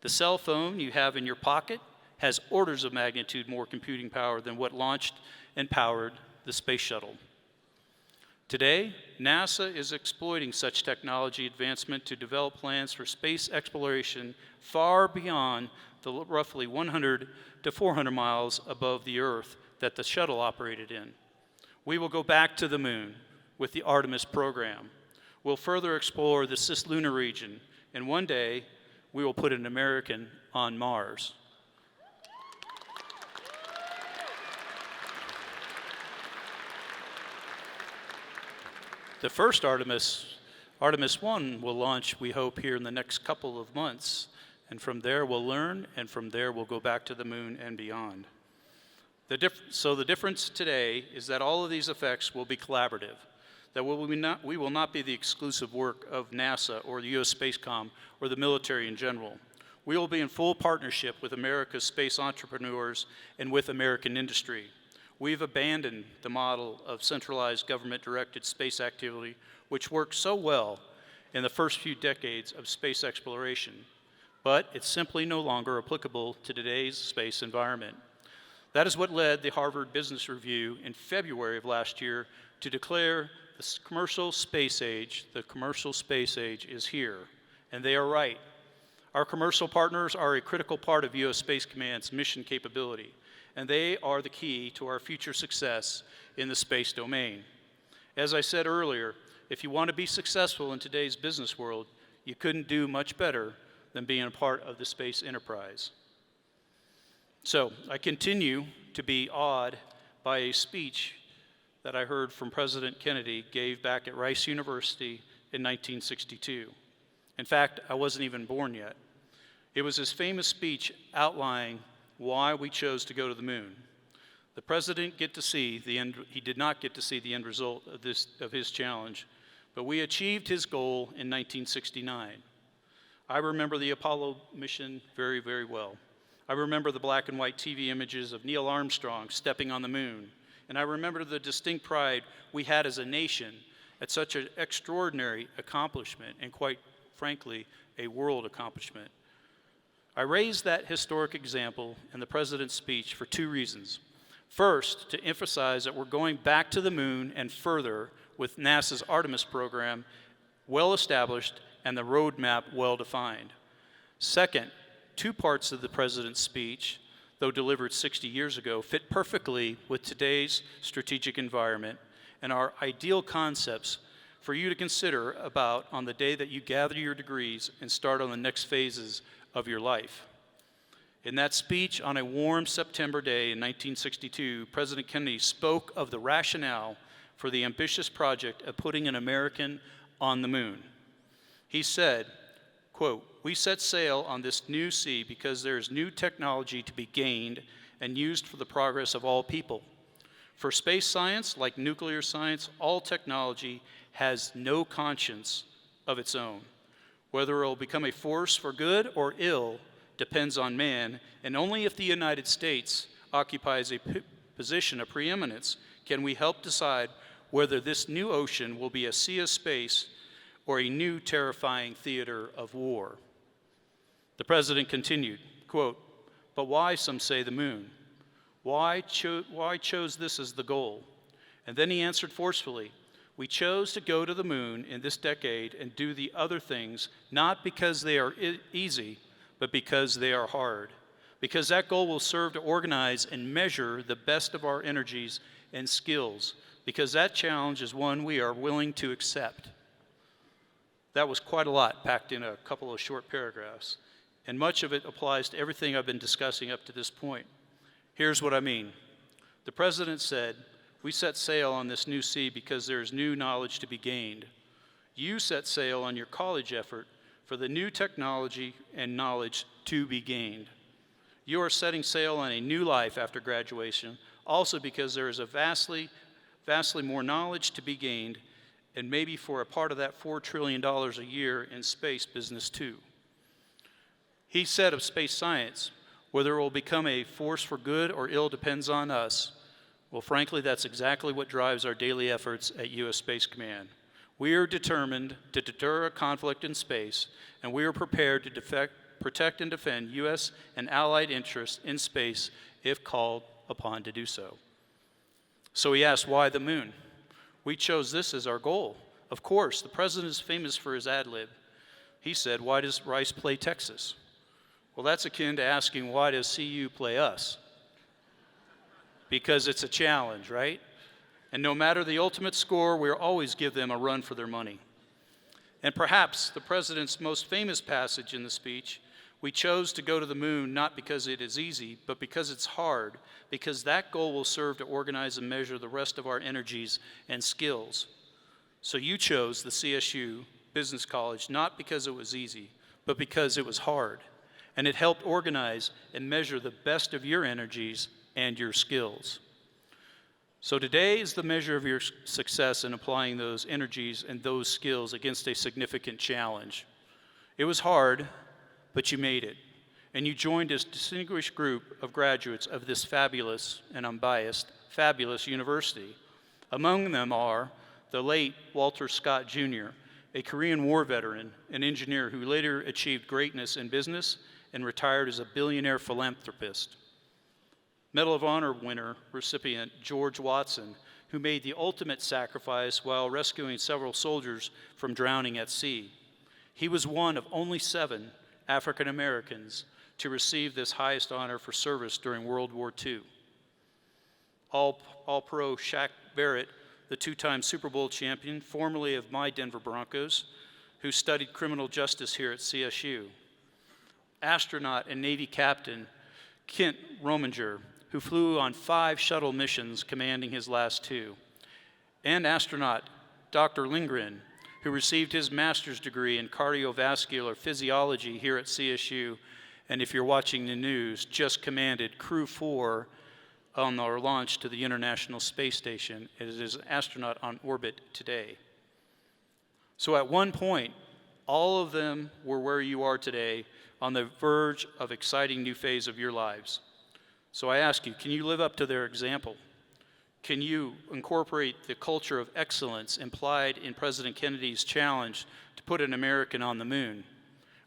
The cell phone you have in your pocket has orders of magnitude more computing power than what launched and powered the Space Shuttle. Today, NASA is exploiting such technology advancement to develop plans for space exploration far beyond the roughly 100 to 400 miles above the Earth that the shuttle operated in. We will go back to the moon with the Artemis program. We'll further explore the cislunar region, and one day we will put an American on Mars. The first Artemis 1 will launch, we hope, here in the next couple of months. And from there we'll learn, and from there we'll go back to the moon and beyond. So the difference today is that all of these effects will be collaborative, that we will not be the exclusive work of NASA or the U.S. Space Comm or the military in general. We will be in full partnership with America's space entrepreneurs and with American industry. We've abandoned the model of centralized government-directed space activity, which worked so well in the first few decades of space exploration, but it's simply no longer applicable to today's space environment. That is what led the Harvard Business Review in February of last year to declare the commercial space age is here, and they are right. Our commercial partners are a critical part of U.S. Space Command's mission capability, and they are the key to our future success in the space domain. As I said earlier, if you want to be successful in today's business world, you couldn't do much better than being a part of the space enterprise. So I continue to be awed by a speech that I heard from President Kennedy gave back at Rice University in 1962. In fact, I wasn't even born yet. It was his famous speech outlining why we chose to go to the moon. The president he did not get to see the end result of his challenge, but we achieved his goal in 1969. I remember the Apollo mission very, very well. I remember the black and white TV images of Neil Armstrong stepping on the moon, and I remember the distinct pride we had as a nation at such an extraordinary accomplishment, and quite frankly, a world accomplishment. I raised that historic example in the president's speech for two reasons. First, to emphasize that we're going back to the moon and further with NASA's Artemis program well established and the roadmap well defined. Second, two parts of the president's speech, though delivered 60 years ago, fit perfectly with today's strategic environment and are ideal concepts for you to consider about on the day that you gather your degrees and start on the next phases of your life. In that speech on a warm September day in 1962, President Kennedy spoke of the rationale for the ambitious project of putting an American on the moon. He said, quote, "We set sail on this new sea because there is new technology to be gained and used for the progress of all people. For space science, like nuclear science, all technology has no conscience of its own. Whether it will become a force for good or ill depends on man, and only if the United States occupies a position of preeminence can we help decide whether this new ocean will be a sea of space or a new terrifying theater of war." The president continued, quote, "But why, some say, the moon? Why chose this as the goal?" And then he answered forcefully, "We chose to go to the moon in this decade and do the other things, not because they are easy, but because they are hard. Because that goal will serve to organize and measure the best of our energies and skills. Because that challenge is one we are willing to accept." That was quite a lot packed in a couple of short paragraphs, and much of it applies to everything I've been discussing up to this point. Here's what I mean. The president said, "We set sail on this new sea because there is new knowledge to be gained. You set sail on your college effort for the new technology and knowledge to be gained. You are setting sail on a new life after graduation, also because there is a vastly more knowledge to be gained, and maybe for a part of that $4 trillion a year in space business too." He said of space science, "Whether it will become a force for good or ill depends on us." Well, frankly, that's exactly what drives our daily efforts at U.S. Space Command. We are determined to deter a conflict in space, and we are prepared to protect and defend U.S. and allied interests in space if called upon to do so. So he asked, why the moon? We chose this as our goal. Of course, the president is famous for his ad lib. He said, "Why does Rice play Texas?" Well, that's akin to asking, why does CU play us? Because it's a challenge, right? And no matter the ultimate score, we'll always give them a run for their money. And perhaps the president's most famous passage in the speech, we chose to go to the moon not because it is easy, but because it's hard, because that goal will serve to organize and measure the rest of our energies and skills. So you chose the CSU Business College not because it was easy, but because it was hard. And it helped organize and measure the best of your energies and your skills. So today is the measure of your success in applying those energies and those skills against a significant challenge. It was hard, but you made it. And you joined this distinguished group of graduates of this fabulous, and unbiased, fabulous university. Among them are the late Walter Scott Jr., a Korean War veteran, an engineer who later achieved greatness in business and retired as a billionaire philanthropist. Medal of Honor winner recipient George Watson, who made the ultimate sacrifice while rescuing several soldiers from drowning at sea. He was one of only 7 African Americans to receive this highest honor for service during World War II. All-Pro Shaq Barrett, the 2-time Super Bowl champion, formerly of my Denver Broncos, who studied criminal justice here at CSU. Astronaut and Navy Captain Kent Rominger, who flew on 5 shuttle missions, commanding his last 2. And astronaut Dr. Lindgren, who received his master's degree in cardiovascular physiology here at CSU, and if you're watching the news, just commanded Crew 4 on our launch to the International Space Station. It is an astronaut on orbit today. So at one point, all of them were where you are today, on the verge of exciting new phase of your lives. So I ask you, can you live up to their example? Can you incorporate the culture of excellence implied in President Kennedy's challenge to put an American on the moon?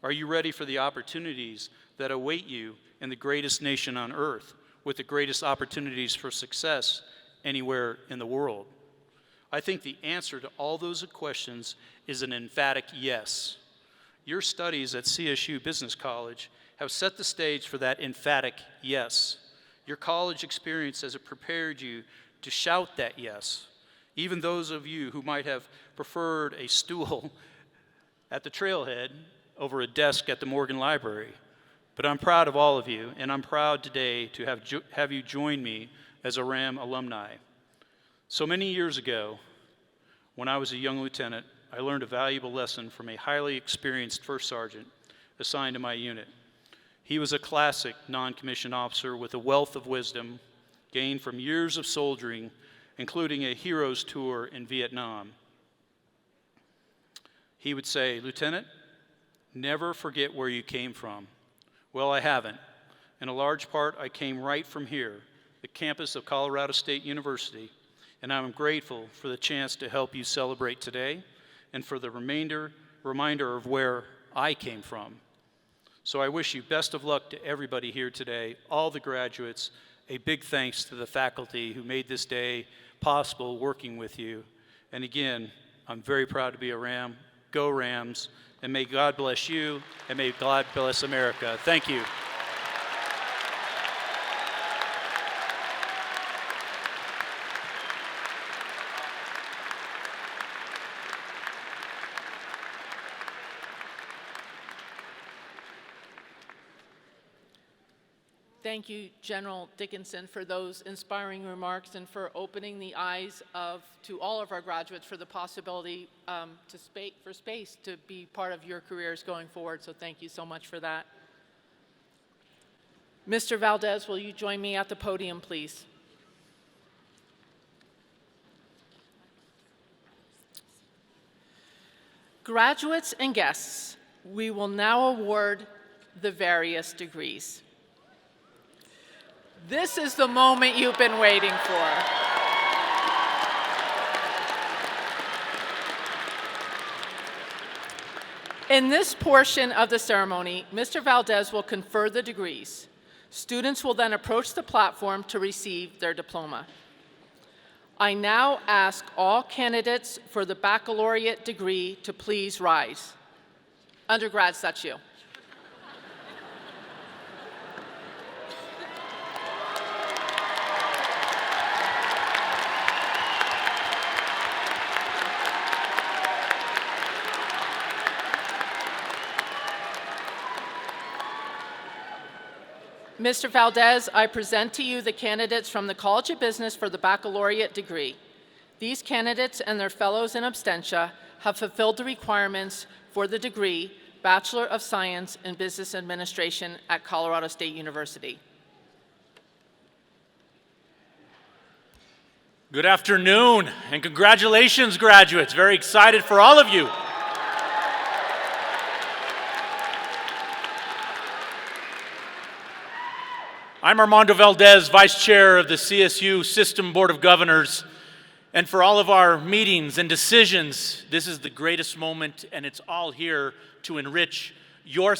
Are you ready for the opportunities that await you in the greatest nation on earth, with the greatest opportunities for success anywhere in the world? I think the answer to all those questions is an emphatic yes. Your studies at CSU Business College have set the stage for that emphatic yes. Your college experience has prepared you to shout that yes. Even those of you who might have preferred a stool at the trailhead over a desk at the Morgan Library. But I'm proud of all of you, and I'm proud today to have you join me as a RAM alumni. So many years ago, when I was a young lieutenant, I learned a valuable lesson from a highly experienced first sergeant assigned to my unit. He was a classic non-commissioned officer with a wealth of wisdom gained from years of soldiering, including a hero's tour in Vietnam. He would say, "Lieutenant, never forget where you came from." Well, I haven't. In a large part, I came right from here, the campus of Colorado State University, and I'm grateful for the chance to help you celebrate today and for the reminder of where I came from. So I wish you best of luck to everybody here today, all the graduates. A big thanks to the faculty who made this day possible working with you. And again, I'm very proud to be a Ram. Go Rams, and may God bless you, and may God bless America. Thank you. Thank you, General Dickinson, for those inspiring remarks and for opening the eyes to all of our graduates for the possibility for space to be part of your careers going forward. So thank you so much for that. Mr. Valdez, will you join me at the podium, please? Graduates and guests, we will now award the various degrees. This is the moment you've been waiting for. In this portion of the ceremony, Mr. Valdez will confer the degrees. Students will then approach the platform to receive their diploma. I now ask all candidates for the baccalaureate degree to please rise. Undergrads, that's you. Mr. Valdez, I present to you the candidates from the College of Business for the baccalaureate degree. These candidates and their fellows in absentia have fulfilled the requirements for the degree Bachelor of Science in Business Administration at Colorado State University. Good afternoon, and congratulations, graduates. Very excited for all of you. I'm Armando Valdez, Vice Chair of the CSU System Board of Governors, and for all of our meetings and decisions, this is the greatest moment, and it's all here to enrich your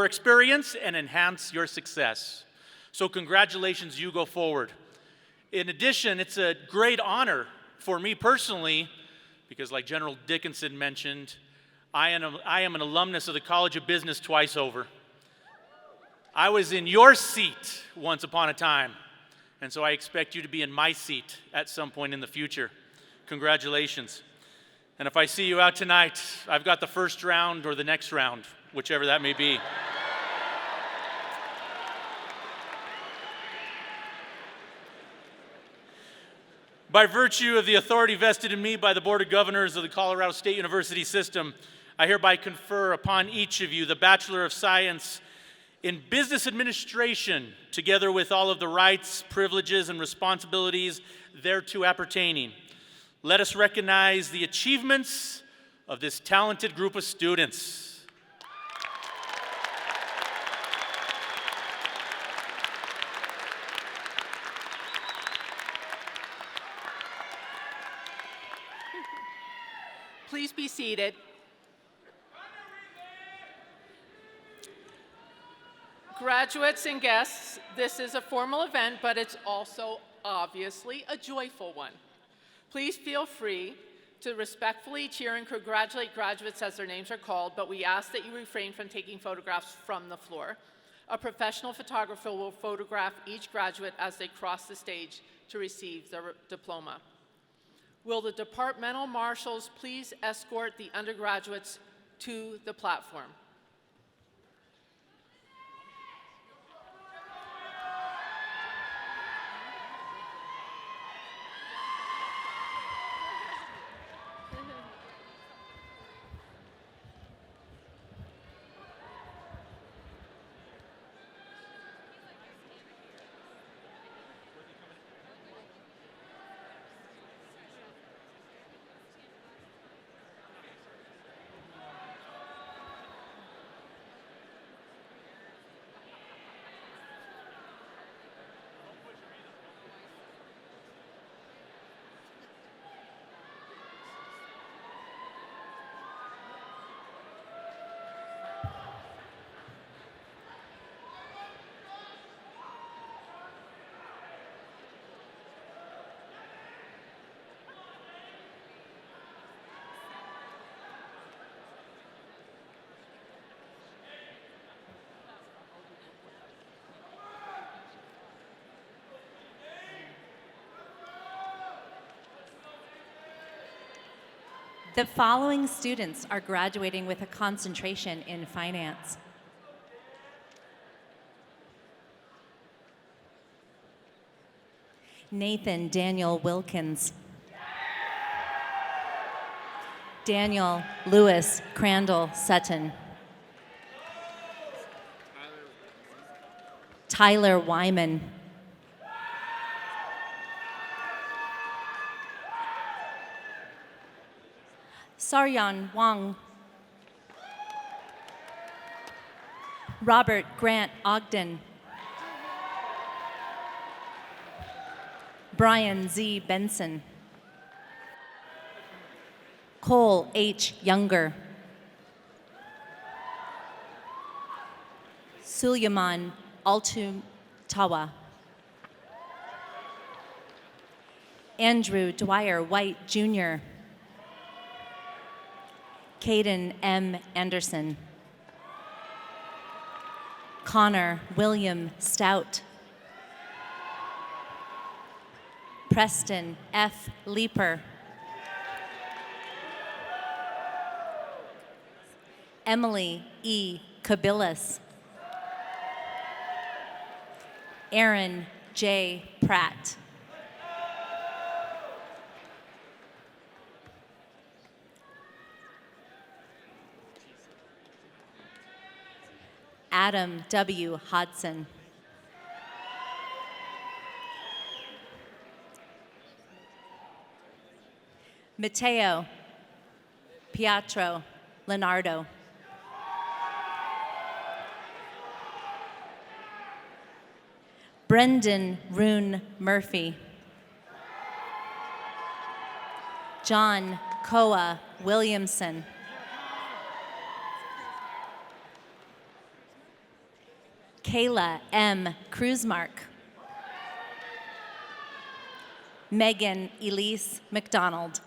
experience and enhance your success. So congratulations, you go forward. In addition, it's a great honor for me personally, because like General Dickinson mentioned, I am an alumnus of the College of Business twice over. I was in your seat once upon a time, and so I expect you to be in my seat at some point in the future. Congratulations. And if I see you out tonight, I've got the first round or the next round, whichever that may be. By virtue of the authority vested in me by the Board of Governors of the Colorado State University System, I hereby confer upon each of you the Bachelor of Science in Business Administration, together with all of the rights, privileges, and responsibilities thereto appertaining. Let us recognize the achievements of this talented group of students. Please be seated. Graduates and guests, this is a formal event, but it's also obviously a joyful one. Please feel free to respectfully cheer and congratulate graduates as their names are called, but we ask that you refrain from taking photographs from the floor. A professional photographer will photograph each graduate as they cross the stage to receive their diploma. Will the departmental marshals please escort the undergraduates to the platform? The following students are graduating with a concentration in finance. Nathan Daniel Wilkins. Daniel Lewis Crandall Sutton. Tyler Wyman. Saryan Wang. Robert Grant Ogden. Brian Z. Benson. Cole H. Younger. Suleyman Altumtawa. Andrew Dwyer White, Jr. Caden M. Anderson. Connor William Stout. Preston F. Leeper. Emily E. Kabilis. Aaron J. Pratt. Adam W. Hodson. Mateo Pietro Leonardo. Brendan Rune Murphy. John Koa Williamson. Kayla M. Cruzmark. Megan Elise McDonald.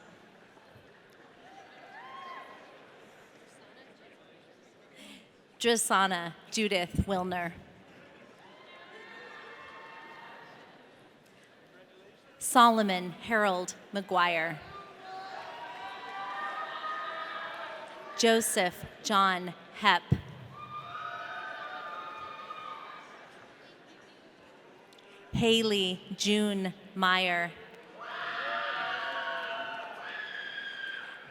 Drisana Judith Wilner. Solomon Harold McGuire. Joseph John Hepp. Haley June Meyer.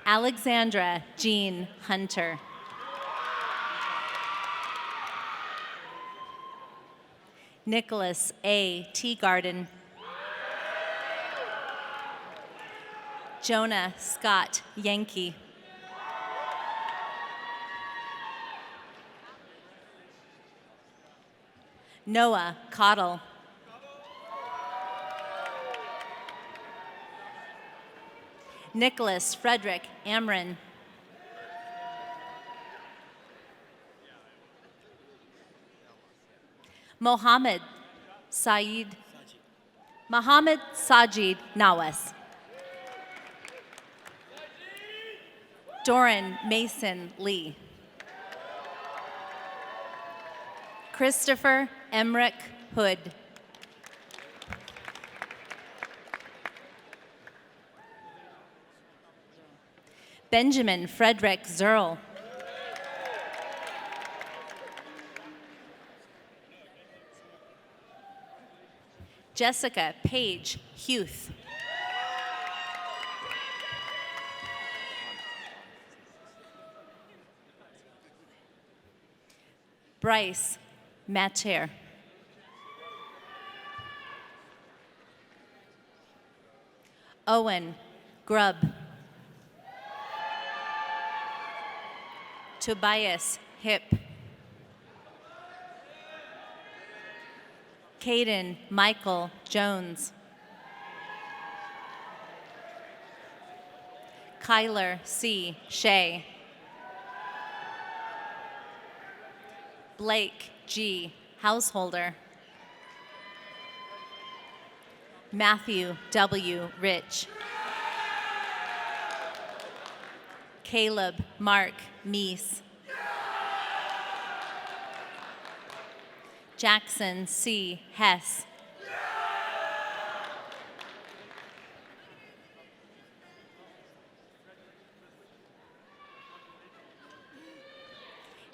Alexandra Jean Hunter. Nicholas A. Teagarden. Jonah Scott Yankee. Noah Cottle. Nicholas Frederick Amron. Mohammed Sajid Nawaz. Doran Mason Lee. Christopher Emmerich Hood. Benjamin Frederick Zerl. Jessica Paige Huth. Bryce Mater. Owen Grubb. Tobias Hip. Caden Michael Jones. Kyler C. Shea. Blake G. Householder. Matthew W. Rich. Caleb Mark Meese. Jackson C. Hess.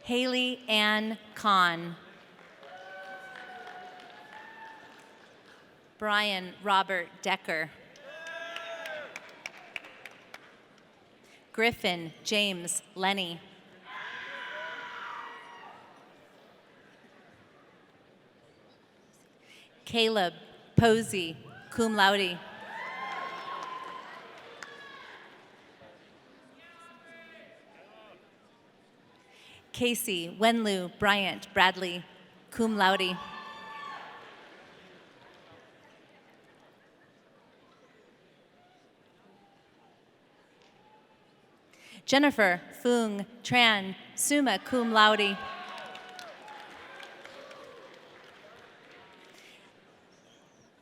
Haley Ann Kahn. Brian Robert Decker. Griffin James Lenny. Caleb Posey, cum laude. Casey Wenlu Bryant Bradley, cum laude. Jennifer Fung Tran, summa cum laude.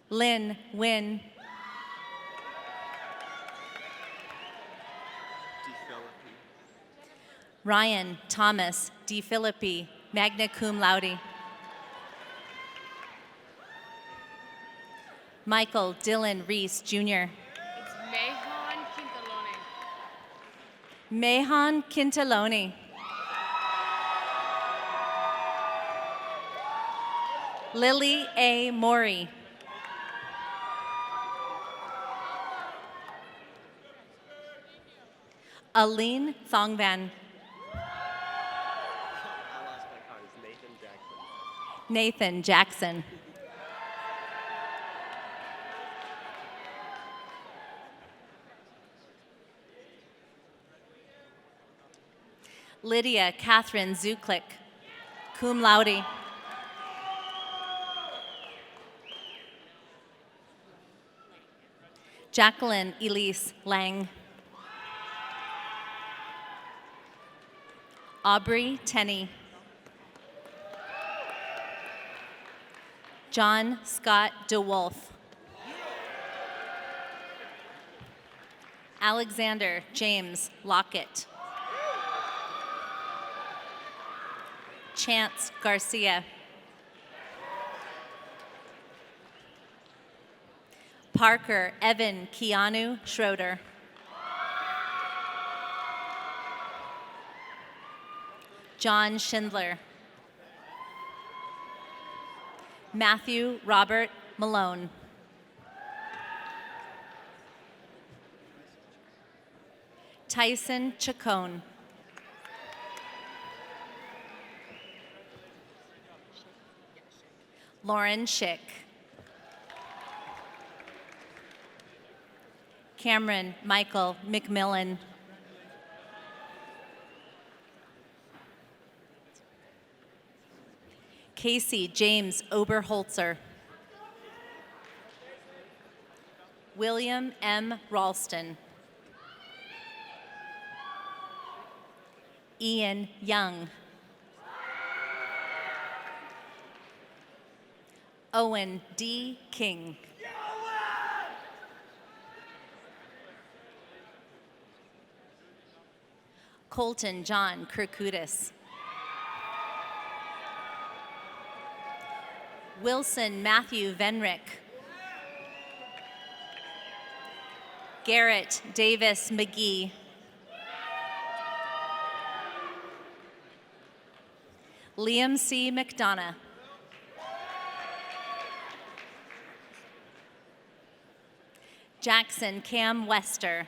Lynn Wynn. Ryan Thomas D. Philippi, magna cum laude. Michael Dylan Reese, Jr. It's Mehan Quintalone. Mehan Quintalone. Lily A. Maury. Aline Thongvan. Nathan Jackson. Lydia Catherine Zuklick, cum laude. Jacqueline Elise Lang. Aubrey Tenney. John Scott DeWolf. Alexander James Lockett. Chance Garcia. Parker Evan Keanu Schroeder. John Schindler. Matthew Robert Malone. Tyson Chacon. Lauren Schick. Cameron Michael McMillan. Casey James Oberholzer. William M. Ralston. Ian Young. Owen D. King. Colton John Kirkudis. Wilson Matthew Venrick. Garrett Davis McGee. Liam C. McDonough. Jackson Cam Wester.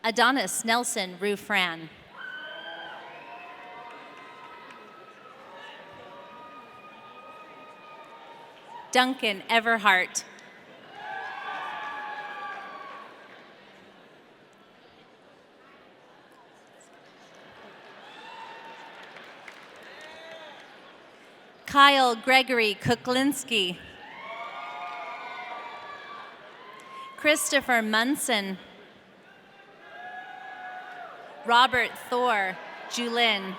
Adonis Nelson Rufran. Duncan Everhart. Kyle Gregory Kuklinski. Christopher Munson. Robert Thor Julin.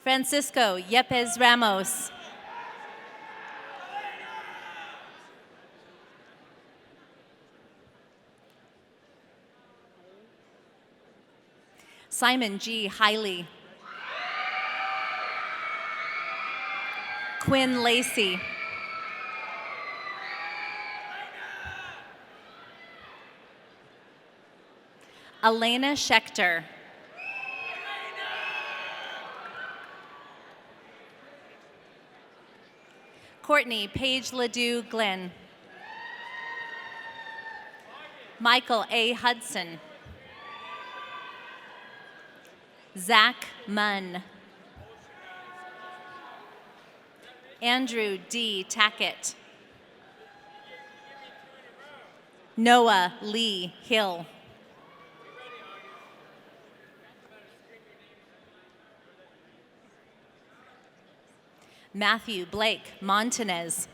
Francisco Yepes Ramos. Simon G. Hiley. Quinn Lacey. Elena Schechter. Courtney Paige Ledoux Glenn. Michael A. Hudson. Zach Munn. Andrew D. Tackett. Noah Lee Hill. Matthew Blake Montanez.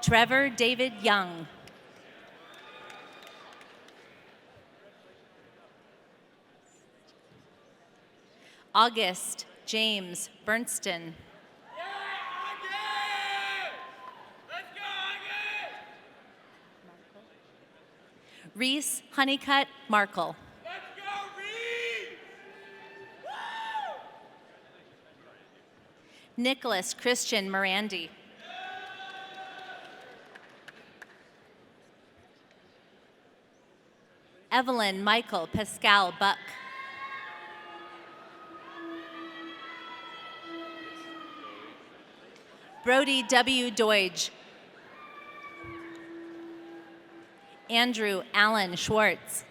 Trevor David Young. August James Bernston. Reese Honeycutt Markle. Nicholas Christian Morandi. Evelyn Michael Pascal Buck. Brody W. Deutsch. Andrew Allen Schwartz.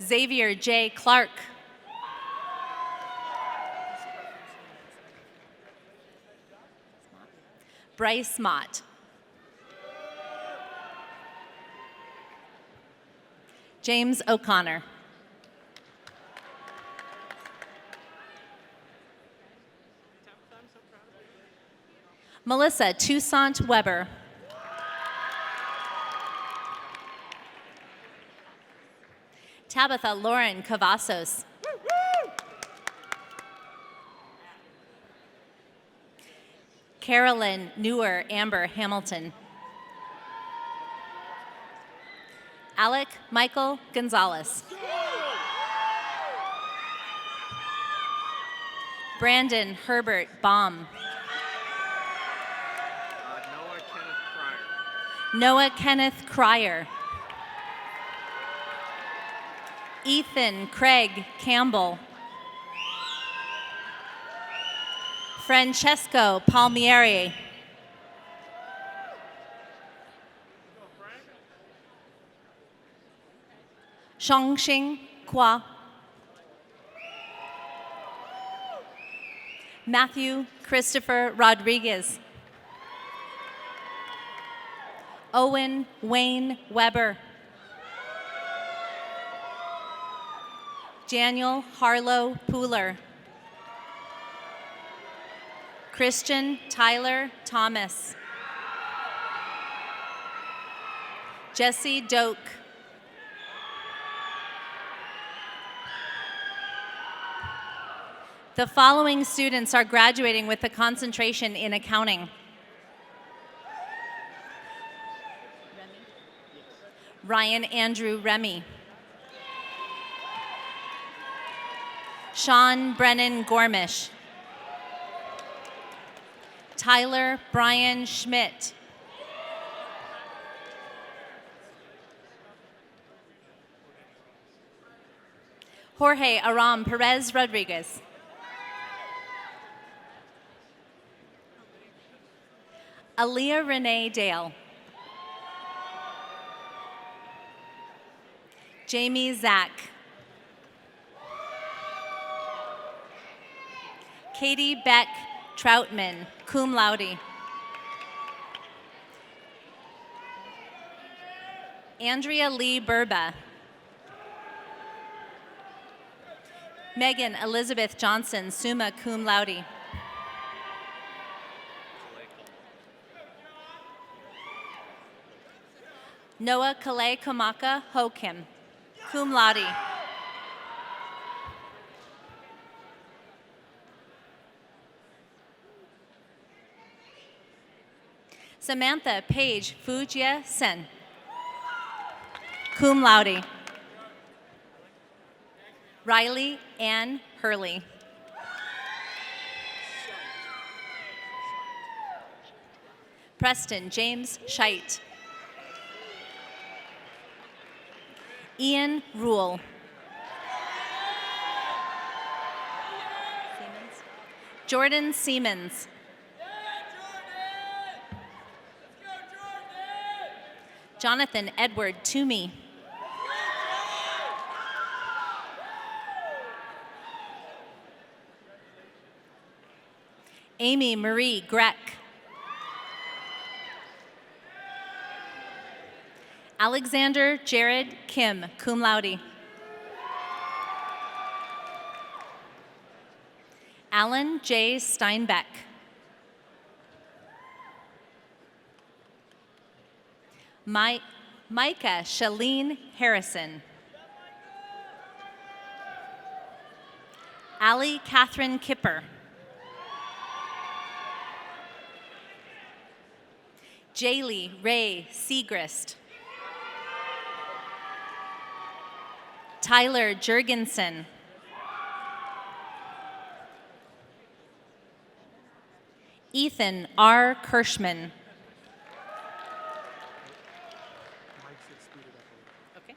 Xavier J. Clark. Bryce Mott. James O'Connor. Melissa Toussaint Weber. Tabitha Lauren Cavazos. Carolyn Newer Amber Hamilton. Alec Michael Gonzalez. Brandon Herbert Baum. Noah Kenneth Cryer. Ethan Craig Campbell. Francesco Palmieri. Shongxing Kwa. Matthew Christopher Rodriguez. Owen Wayne Weber. Daniel Harlow Pooler. Christian Tyler Thomas. Jesse Doak. The following students are graduating with a concentration in accounting. Ryan Andrew Remy. Sean Brennan Gormish. Tyler Brian Schmidt. Jorge Aram Perez Rodriguez. Aaliyah Renee Dale. Jamie Zach. Katie Beck Troutman, cum laude. Andrea Lee Burba. Megan Elizabeth Johnson, summa cum laude. Noah Kalei Kamaka Ho Kim, cum laude. Samantha Paige Fujia Sen, cum laude. Riley Ann Hurley. Preston James Scheidt. Ian Rule. Jordan Siemens. Jonathan Edward Toomey. Amy Marie Greck. Alexander Jared Kim, cum laude. Alan J. Steinbeck. Micah Shalene Harrison. Allie Catherine Kipper. Jaylee Ray Segrist. Tyler Jurgensen. Ethan R. Kirschman. Okay.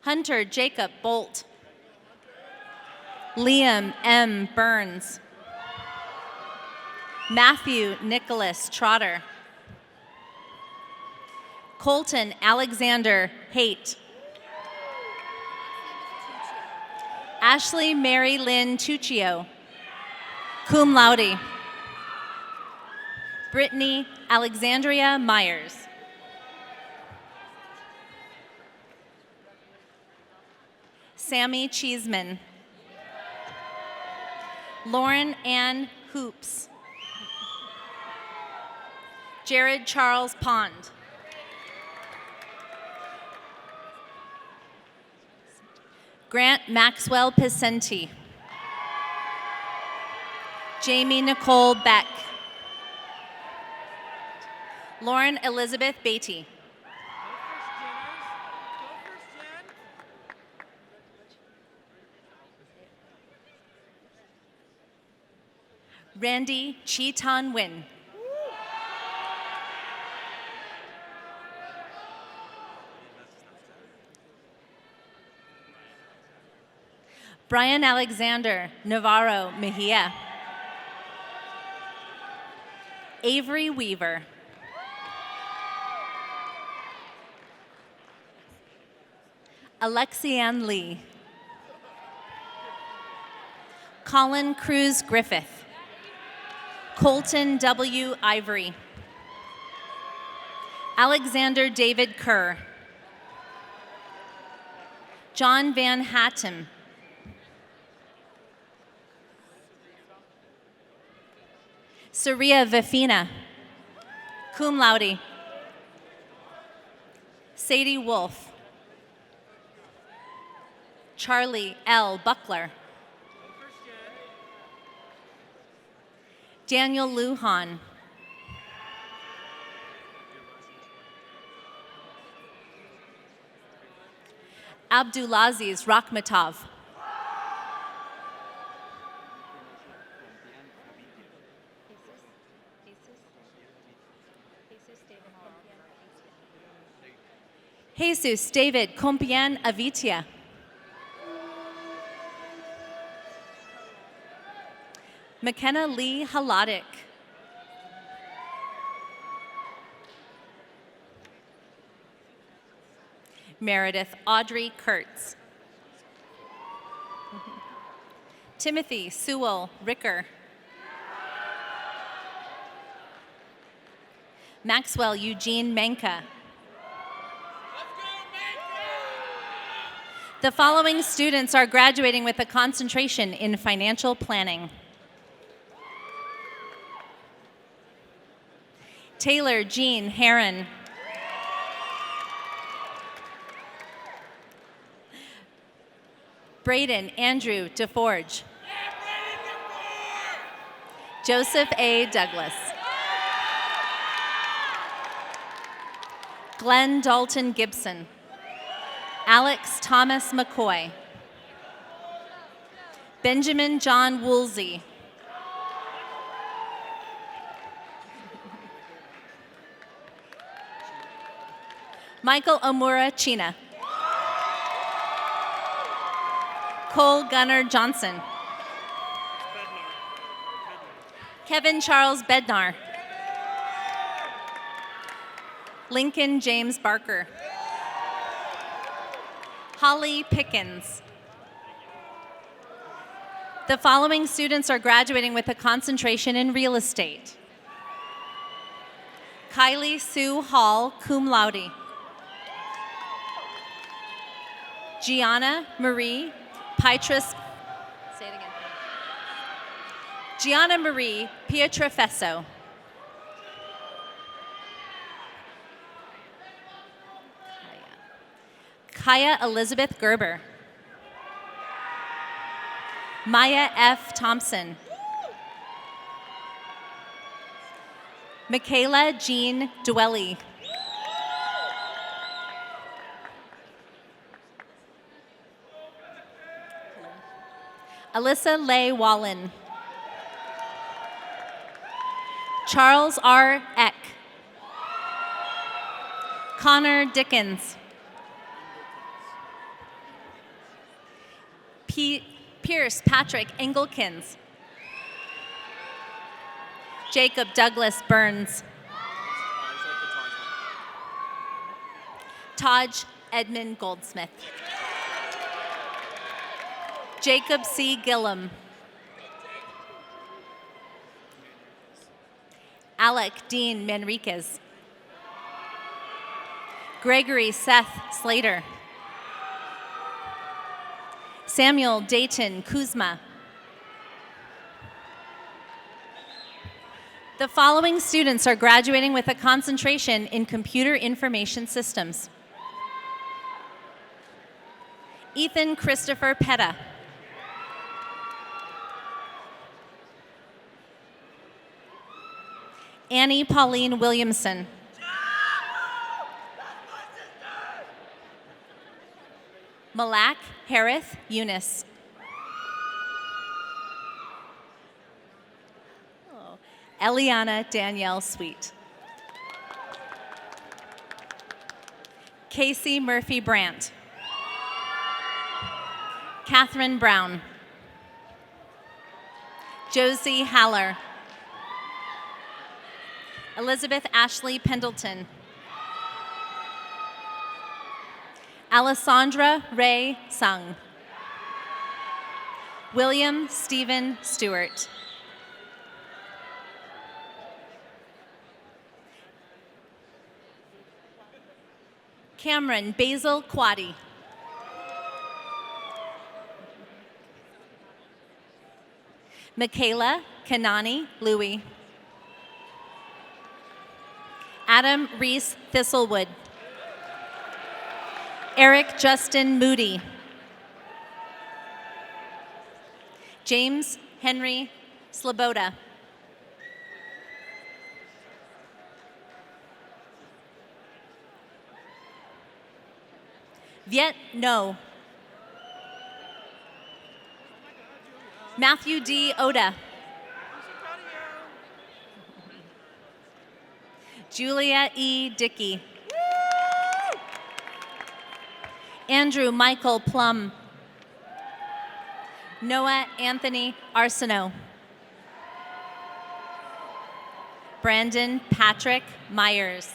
Hunter Jacob Bolt. Liam M. Burns. Matthew Nicholas Trotter. Colton Alexander Haight. Ashley Mary Lynn Tuccio, cum laude. Brittany Alexandria Myers. Sammy Cheeseman. Lauren Ann Hoops. Jared Charles Pond. Grant Maxwell Picenti. Jamie Nicole Beck. Lauren Elizabeth Beatty. Randy Cheeton Win. Brian Alexander Navarro Mejia. Avery Weaver. Alexianne Lee. Colin Cruz Griffith. Colton W. Ivory. Alexander David Kerr. John Van Hattem. Saria Vifina, cum laude. Sadie Wolf. Charlie L. Buckler. Daniel Lujan. Abdulaziz Rakhmatov. Jesus David Compian Avitia. McKenna Lee Haladik. Meredith Audrey Kurtz. Timothy Sewell Ricker. Maxwell Eugene Menka. The following students are graduating with a concentration in financial planning. Taylor Jean Heron. Braden Andrew DeForge. Joseph A. Douglas. Glenn Dalton Gibson. Alex Thomas McCoy. Benjamin John Woolsey. Michael Omura China. Cole Gunnar Johnson. Kevin Charles Bednar. Lincoln James Barker. Holly Pickens. The following students are graduating with a concentration in real estate. Kylie Sue Hall, cum laude. Gianna Marie Pietrus, say it again. Gianna Marie Pietrafesso. Kaya Elizabeth Gerber. Maya F. Thompson. Michaela Jean Dwelly. Alyssa Leigh Wallen. Charles R. Eck. Connor Dickens. Pierce Patrick Engelkins. Jacob Douglas Burns. Taj Edmund Goldsmith. Jacob C. Gillum. Alec Dean Manriquez. Gregory Seth Slater. Samuel Dayton Kuzma. The following students are graduating with a concentration in computer information systems. Ethan Christopher Petta. Annie Pauline Williamson. Malak Harith Eunice. Eliana Danielle Sweet. Casey Murphy Brandt. Catherine Brown. Josie Haller. Elizabeth Ashley Pendleton. Alessandra Ray Sung. William Stephen Stewart. Cameron Basil Quaddy. Michaela Kanani Louie. Adam Reese Thistlewood. Eric Justin Moody. James Henry Sloboda. Viet No. Matthew D. Oda. Julia E. Dickey. Andrew Michael Plum. Noah Anthony Arsenault. Brandon Patrick Myers.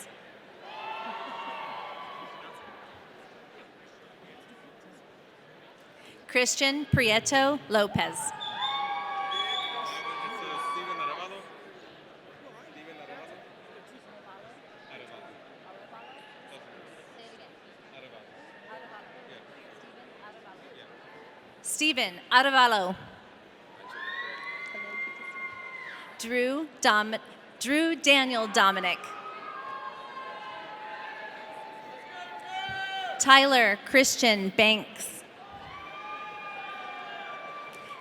Christian Prieto Lopez. Stephen Arevalo. Drew Daniel Dominic. Tyler Christian Banks.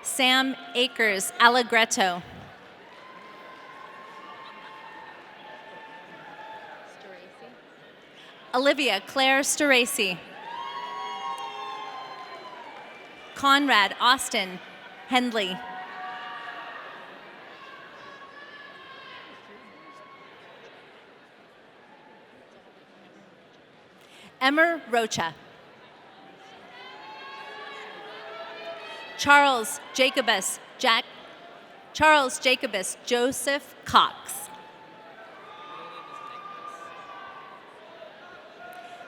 Sam Akers Allegretto. Olivia Claire Staracy. Conrad Austin Hendley. Emmer Rocha. Charles Jacobus Joseph Cox.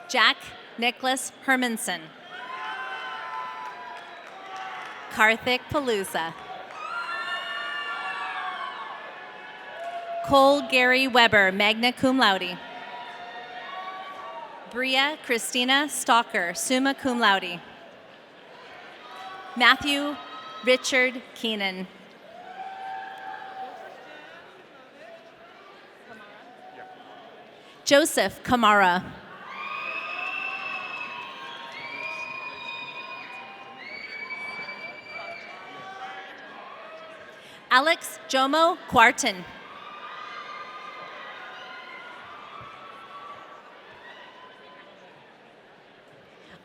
Jack Nicholas Hermanson. Karthik Palooza. Cole Gary Weber, magna cum laude. Bria Christina Stalker, summa cum laude. Matthew Richard Keenan. Joseph Kamara. Alex Jomo Quarton.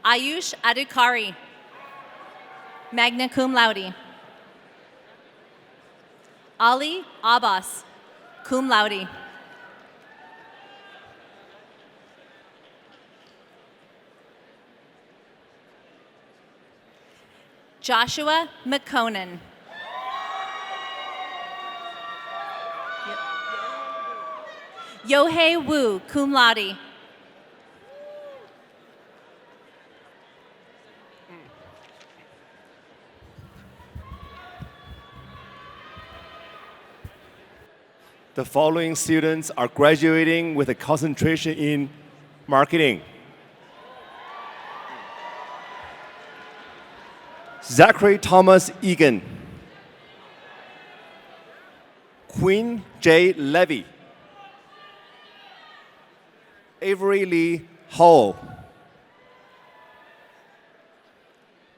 Ayush Adukari, magna cum laude. Ali Abbas, cum laude. Joshua McConan. Yohei Wu, cum laude. The following students are graduating with a concentration in marketing. Zachary Thomas Egan. Quinn J. Levy. Avery Lee Hall.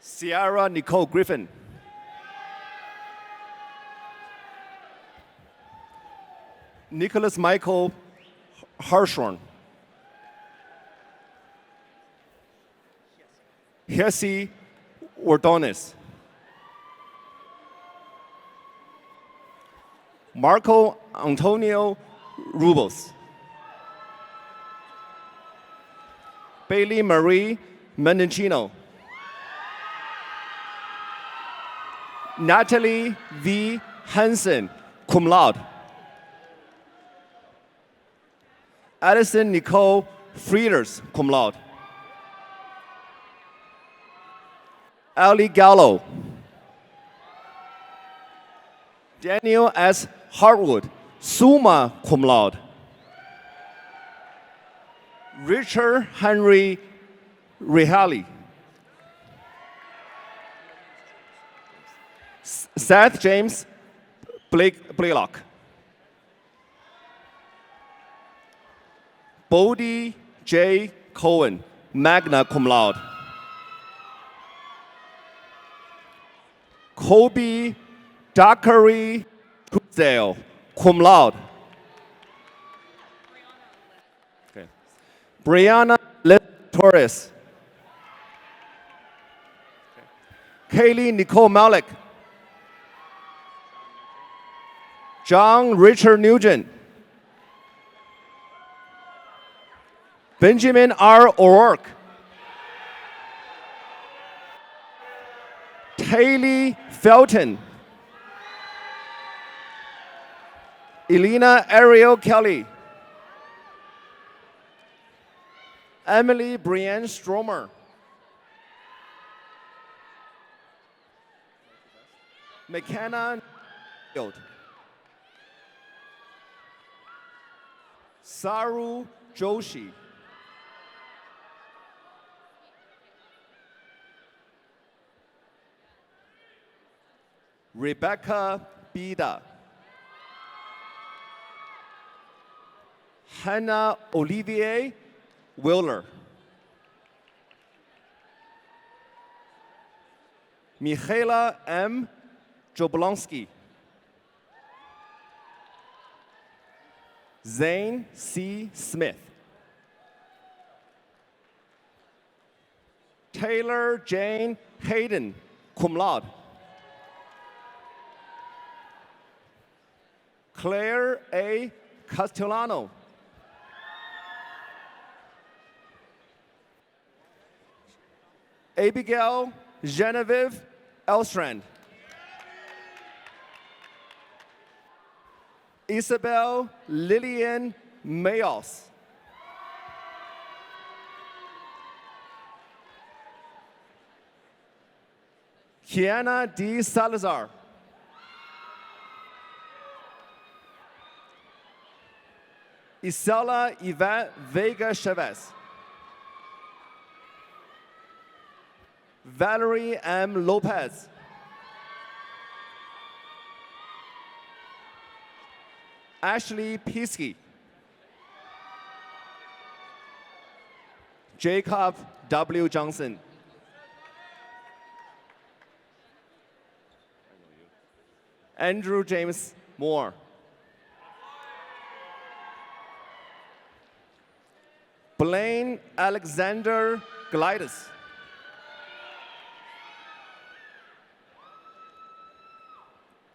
Ciara Nicole Griffin. Nicholas Michael Harshorn. Hesse Ordonis. Marco Antonio Rubos. Bailey Marie Mendocino. Natalie V. Hansen, cum laude. Addison Nicole Frieders, cum laude. Ali Gallo. Daniel S. Hartwood, summa cum laude. Richard Henry Rihali. Seth James Blaylock. Bodie J. Cohen, magna cum laude. Kobe Dakari Truesdale, cum laude. Okay. Brianna Liz Torres. Kaylee Nicole Malik. John Richard Nugent. Benjamin R. O'Rourke. Haley Felton. Elena Ariel Kelly. Emily Brienne Stromer. McKenna Field. Saru Joshi. Rebecca Bida. Hannah Olivier Willer. Michaela M. Joblonsky. Zane C. Smith. Taylor Jane Hayden, cum laude. Claire A. Castellano. Abigail Genevieve Elstrand. Isabel Lillian Mayos. Kiana D. Salazar. Isela Yvette Vega Chavez. Valerie M. Lopez. Ashley Pisky. Jacob W. Johnson. Andrew James Moore. Blaine Alexander Glidus.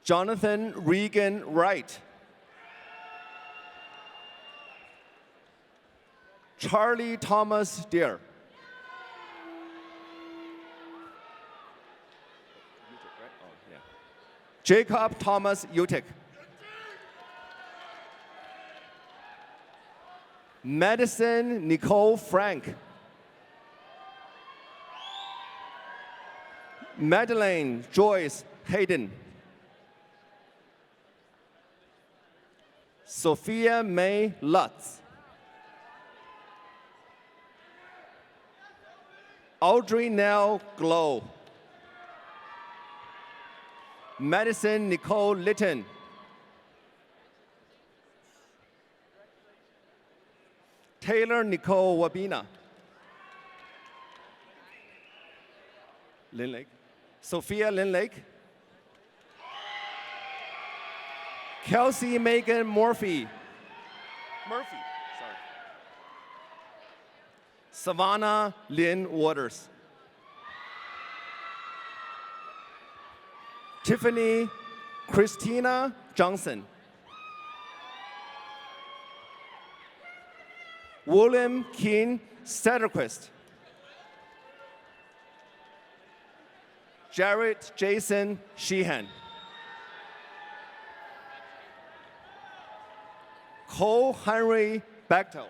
Jonathan Regan Wright. Charlie Thomas Deere. Jacob Thomas Utic. Madison Nicole Frank. Madeleine Joyce Hayden. Sophia May Lutz. Audrey Nell Glow. Madison Nicole Litton. Taylor Nicole Wabina. Lynn Lake. Sophia Lynn Lake. Kelsey Megan Murphy. Savannah Lynn Waters. Tiffany Christina Johnson. William Keane Satterquist. Jared Jason Sheehan. Cole Henry Bechtel.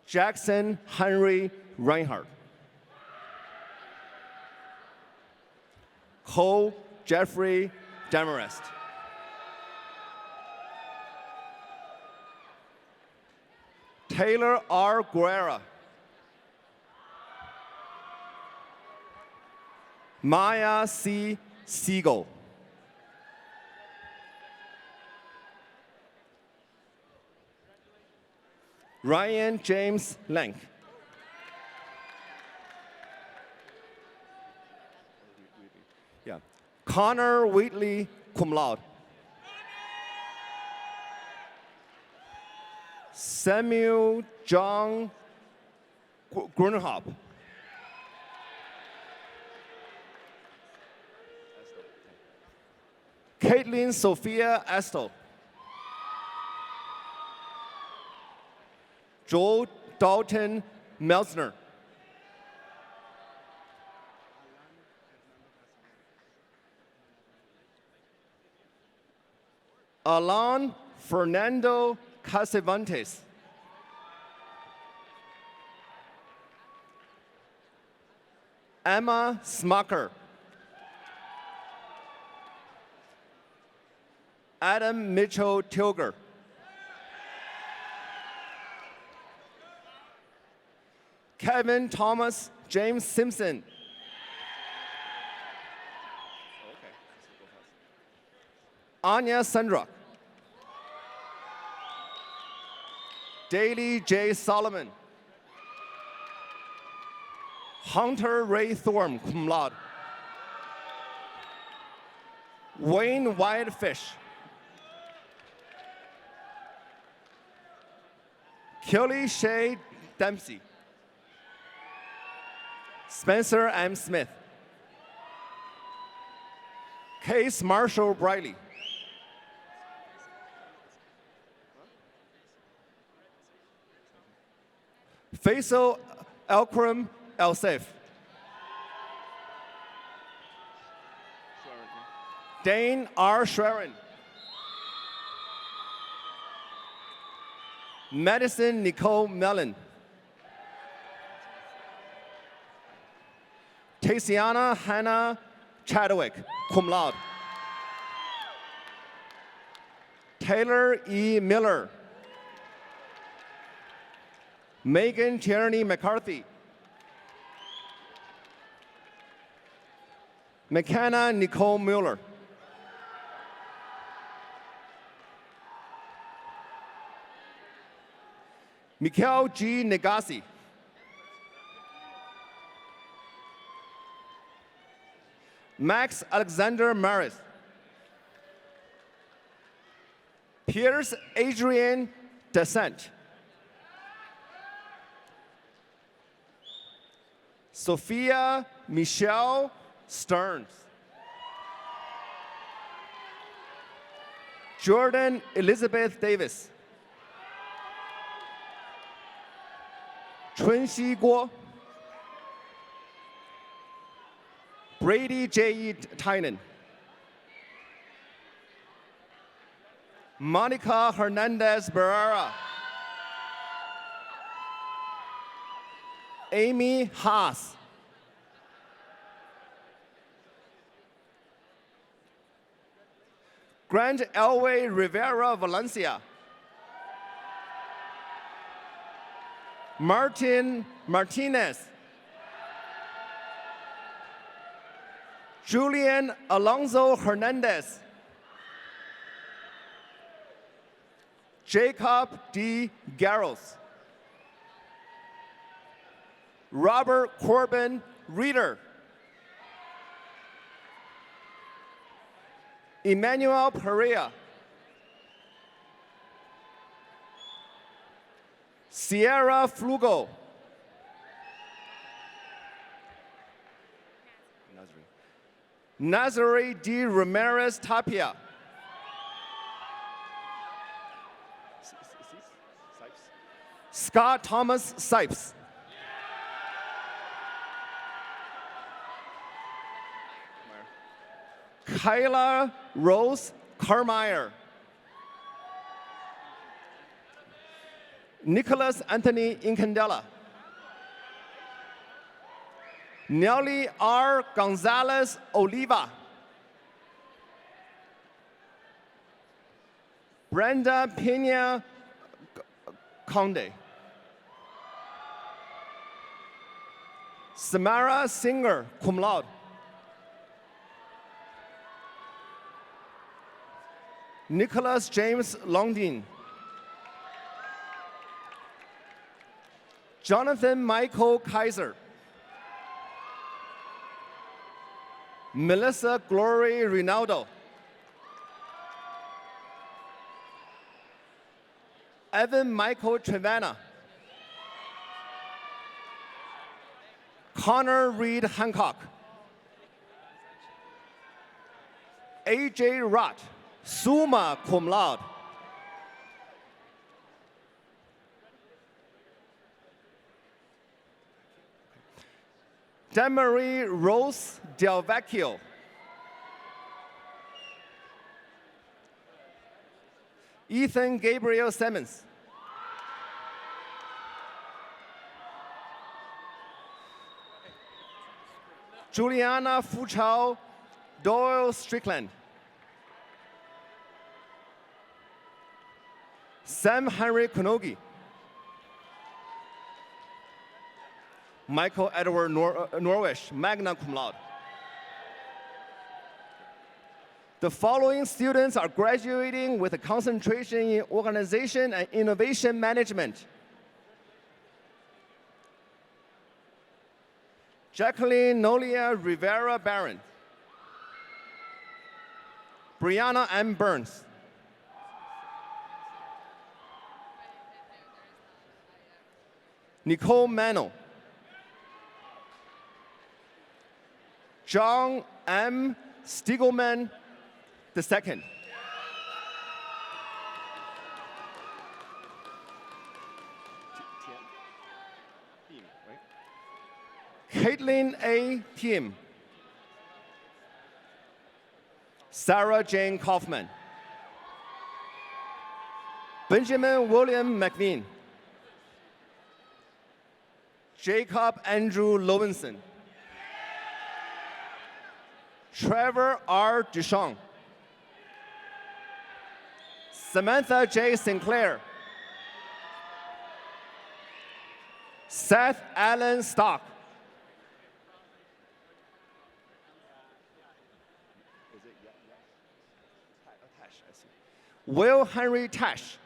Jackson Henry Reinhardt. Cole Jeffrey Demarest. Taylor R. Guerra. Maya C. Siegel. Ryan James Lank. Yeah. Connor Wheatley, cum laude. Samuel John Grunhop. Caitlin Sophia Estel. Joel Dalton Melzner. Alan Fernando Casavantes. Emma Smucker. Adam Mitchell Tilger. Kevin Thomas James Simpson. Anya Sandra. Daly J. Solomon. Hunter Ray Thorne, cum laude. Wayne Whitefish. Kelly Shay Dempsey. Spencer M. Smith. Case Marshall Briley. Faisal Elkram Elsef. Dane R. Schwerin. Madison Nicole Mellon. Tasiana Hannah Chadwick, cum laude. Taylor E. Miller. Megan Tierney McCarthy. McKenna Nicole Mueller. Mikhail G. Negasi. Max Alexander Maris. Piers Adrian Descent. Sophia Michelle Stearns. Jordan Elizabeth Davis. Chunxi Guo. Brady J.E. Tynan. Monica Hernandez Barrera. Amy Haas. Grant Elway Rivera Valencia. Martin Martinez. Julian Alonso Hernandez. Jacob D. Garros. Robert Corbin Reeder. Emmanuel Perea. Sierra Flugo. Nazare D. Ramirez Tapia. Scott Thomas Sipes. Kyla Rose Carmeyer. Nicholas Anthony Incandela. Nelly R. Gonzalez Oliva. Brenda Pena Conde. Samara Singer, cum laude. Nicholas James Longdin. Jonathan Michael Kaiser. Melissa Glory Rinaldo. Evan Michael Trevana. Connor Reed Hancock. AJ Rott, summa cum laude. Demarie Rose Del Vecchio. Ethan Gabriel Simmons. Juliana Fuchao Doyle Strickland. Sam Henry Konogi. Michael Edward Norwish, magna cum laude. The following students are graduating with a concentration in organization and innovation management. Jacqueline Nolia Rivera Barron. Brianna M. Burns. Nicole Mano. John M. Stiegelman II. Caitlin A. Tim. Sarah Jane Kaufman. Benjamin William McVean. Jacob Andrew Lowenson. Trevor R. Duchamp. Samantha J. Sinclair. Seth Allen Stock. Will Henry Tash.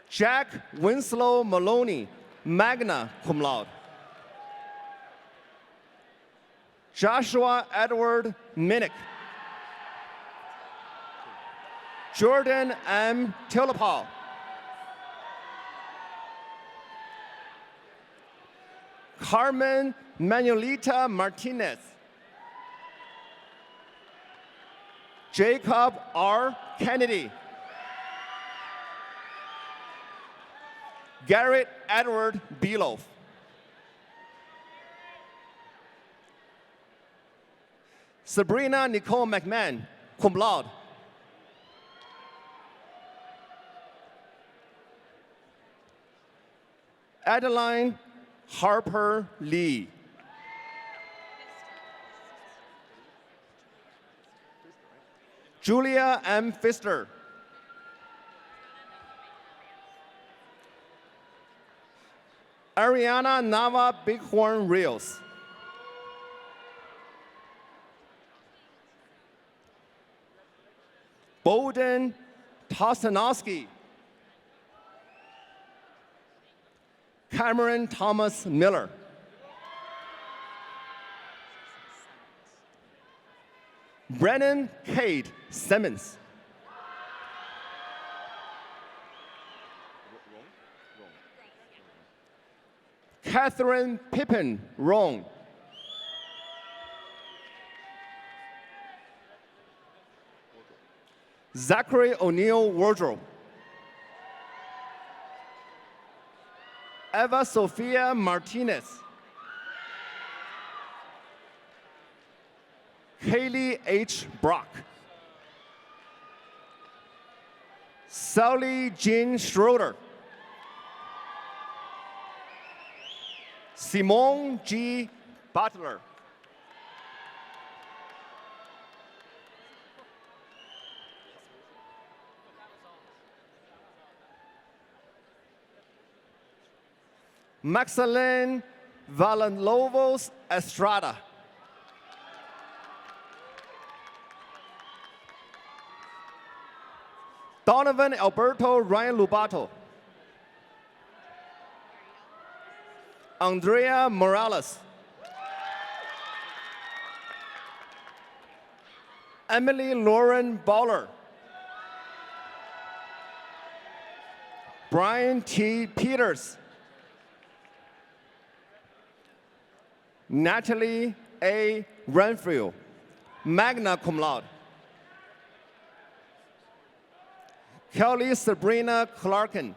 Jack Winslow Maloney, magna cum laude. Joshua Edward Minnick. Jordan M. Tilapal. Carmen Manuelita Martinez. Jacob R. Kennedy. Garrett Edward Beloff. Sabrina Nicole McMahon, cum laude. Adeline Harper Lee. Julia M. Pfister. Ariana Nava Bighorn Rios. Bowden Tostanowski. Cameron Thomas Miller. Brennan Cade Simmons. Catherine Pippin Roan. Zachary O'Neill Wardrobe. Eva Sofia Martinez. Kaylee H. Brock. Sally Jean Schroeder. Simone G. Butler. Maxalene Valalovos Estrada. Donovan Alberto Ryan Lubato. Andrea Morales. Emily Lauren Baller. Brian T. Peters. Natalie A. Renfrew, magna cum laude. Kelly Sabrina Clarkin.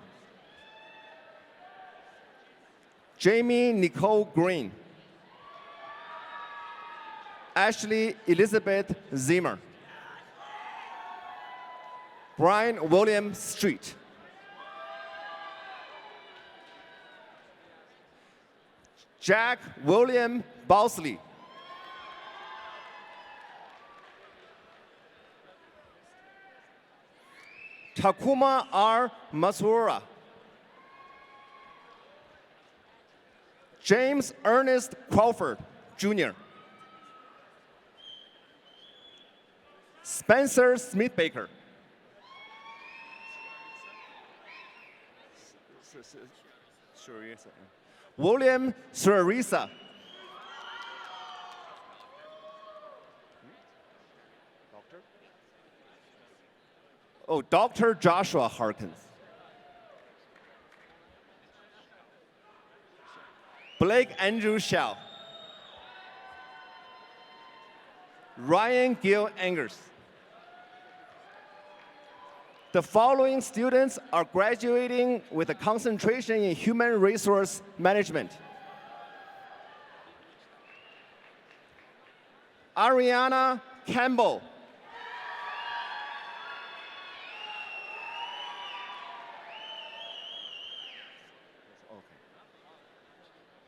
Jamie Nicole Green. Ashley Elizabeth Zimmer. Brian William Street. Jack William Bousley. Takuma R. Masura. James Ernest Crawford, Jr. Spencer Smith-Baker. William Surarisa. Oh, Dr. Joshua Harkins. Blake Andrew Shell. Ryan Gil Angers. The following students are graduating with a concentration in human resource management. Ariana Campbell.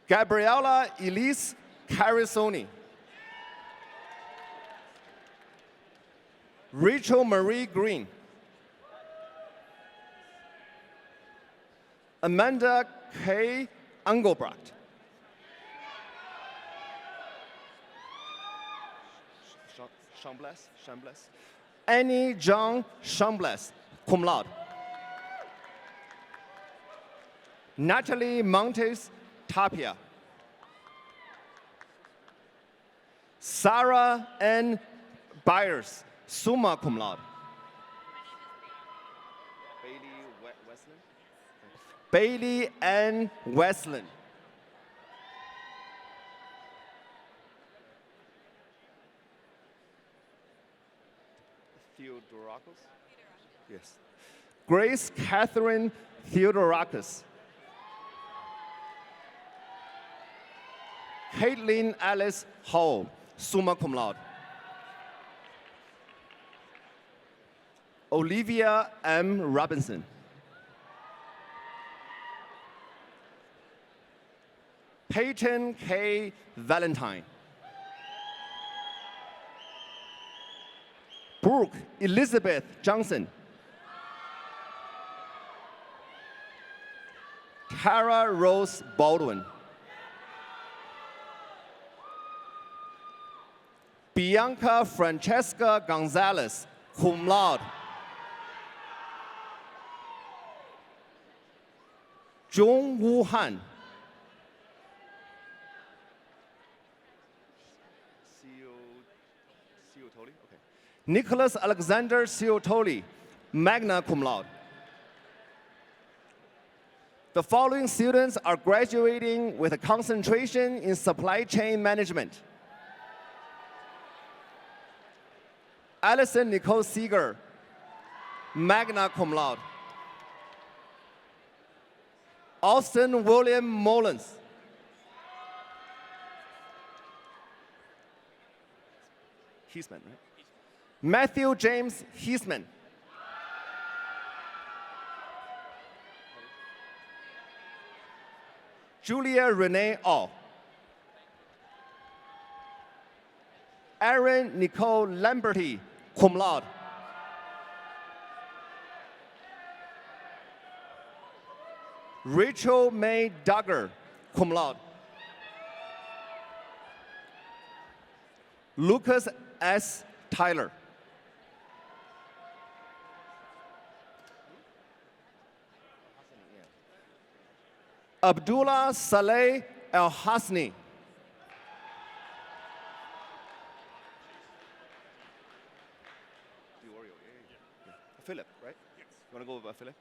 Gabriela Elise Carisoni. Rachel Marie Green. Amanda K. Engelbrecht. Chambliss. Annie John Chambliss, cum laude. Natalie Montes Tapia. Sarah N. Byers, summa cum laude. Bailey N. Westland. Theodorakis? Yes. Grace Catherine Theodorakis. Caitlin Alice Hall, summa cum laude. Olivia M. Robinson. Peyton K. Valentine. Brooke Elizabeth Johnson. Tara Rose Baldwin. Bianca Francesca Gonzalez, cum laude. Zhong Wu Han. Nicholas Alexander Ciotoli, magna cum laude. The following students are graduating with a concentration in supply chain management. Allison Nicole Seeger, magna cum laude. Austin William Mullins. Heisman, right? Matthew James Heisman. Julia Renee Au. Erin Nicole Lamberty, cum laude. Rachel May Duggar, cum laude. Lucas S. Tyler. Abdullah Saleh El Hasni. Philip, right? Yes. You want to go with Philip?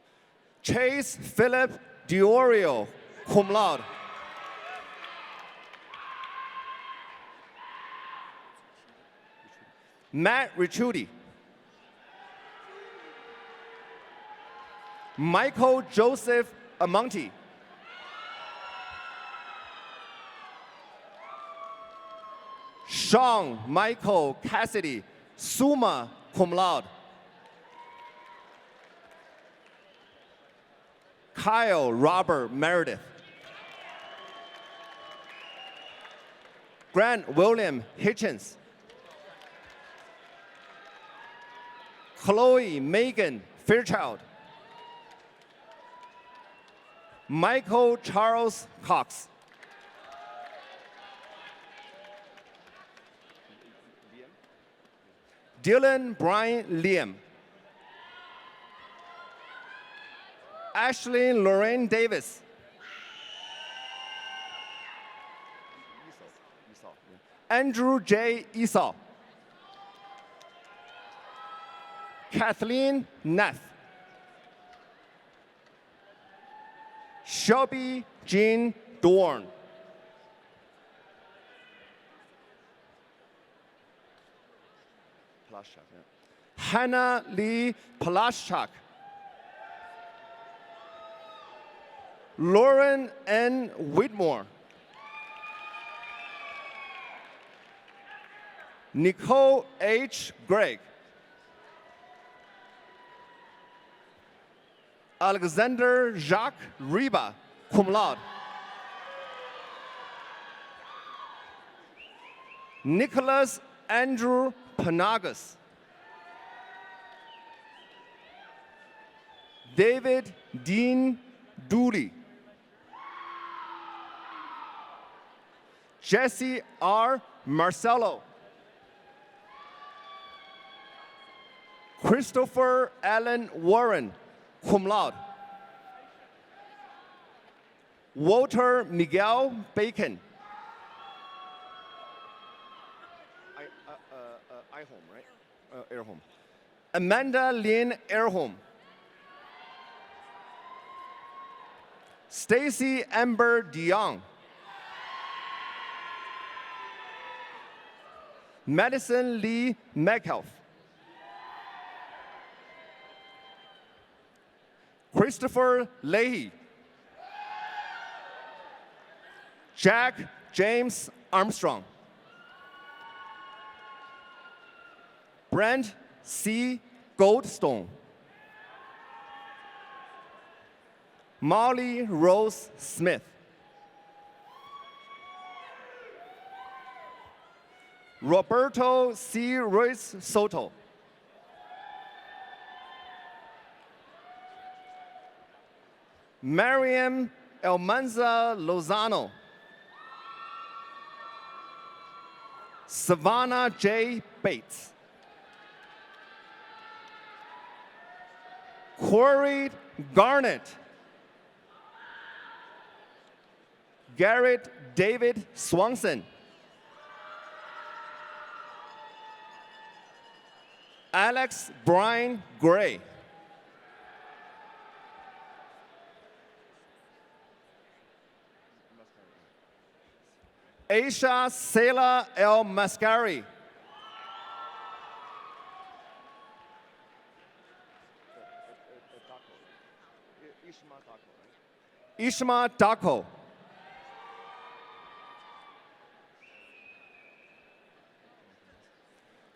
Chase Philip Diorio, cum laude. Matt Ricciuti. Michael Joseph Amonti. Sean Michael Cassidy, summa cum laude. Kyle Robert Meredith. Grant William Hitchens. Chloe Megan Fairchild. Michael Charles Cox. Dylan Brian Liam. Ashley Lorraine Davis. Andrew J. Esau. Kathleen Neff. Shelby Jean Dorn. Hannah Lee Palashchuk. Lauren N. Whitmore. Nicole H. Gregg. Alexander Jacques Riba, cum laude. Nicholas Andrew Panagas. David Dean Dooley. Jesse R. Marcello. Christopher Allen Warren, cum laude. Walter Miguel Bacon. iHome, right? Airhome. Amanda Lynn Airhome. Stacy Amber DeYoung. Madison Lee Metcalf. Christopher Leahy. Jack James Armstrong. Brent C. Goldstone. Molly Rose Smith. Roberto C. Ruiz Soto. Mariam Elmanza Lozano. Savannah J. Bates. Corey Garnett. Garrett David Swanson. Alex Brian Gray. Aisha Sela El Mascari. Ishma Dako.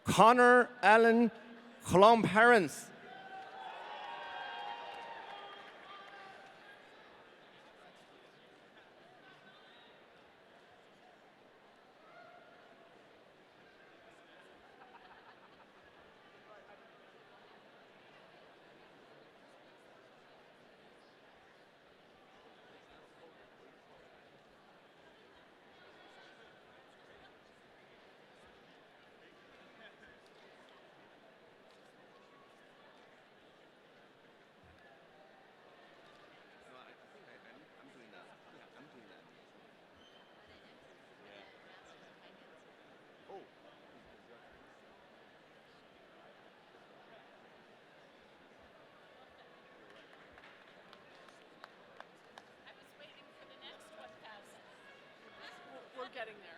Connor Allen Klomparens. We're getting there.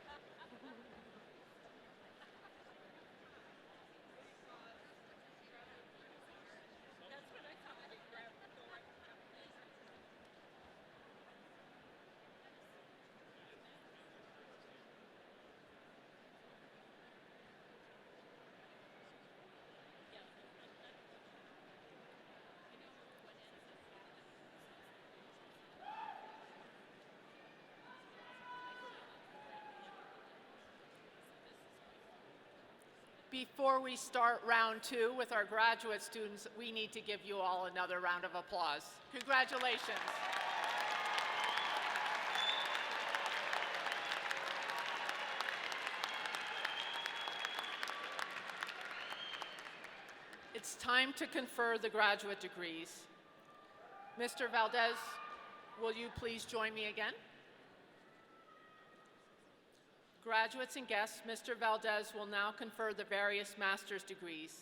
Before we start round two with our graduate students, we need to give you all another round of applause. Congratulations. It's time to confer the graduate degrees. Mr. Valdez, will you please join me again? Graduates and guests, Mr. Valdez will now confer the various master's degrees.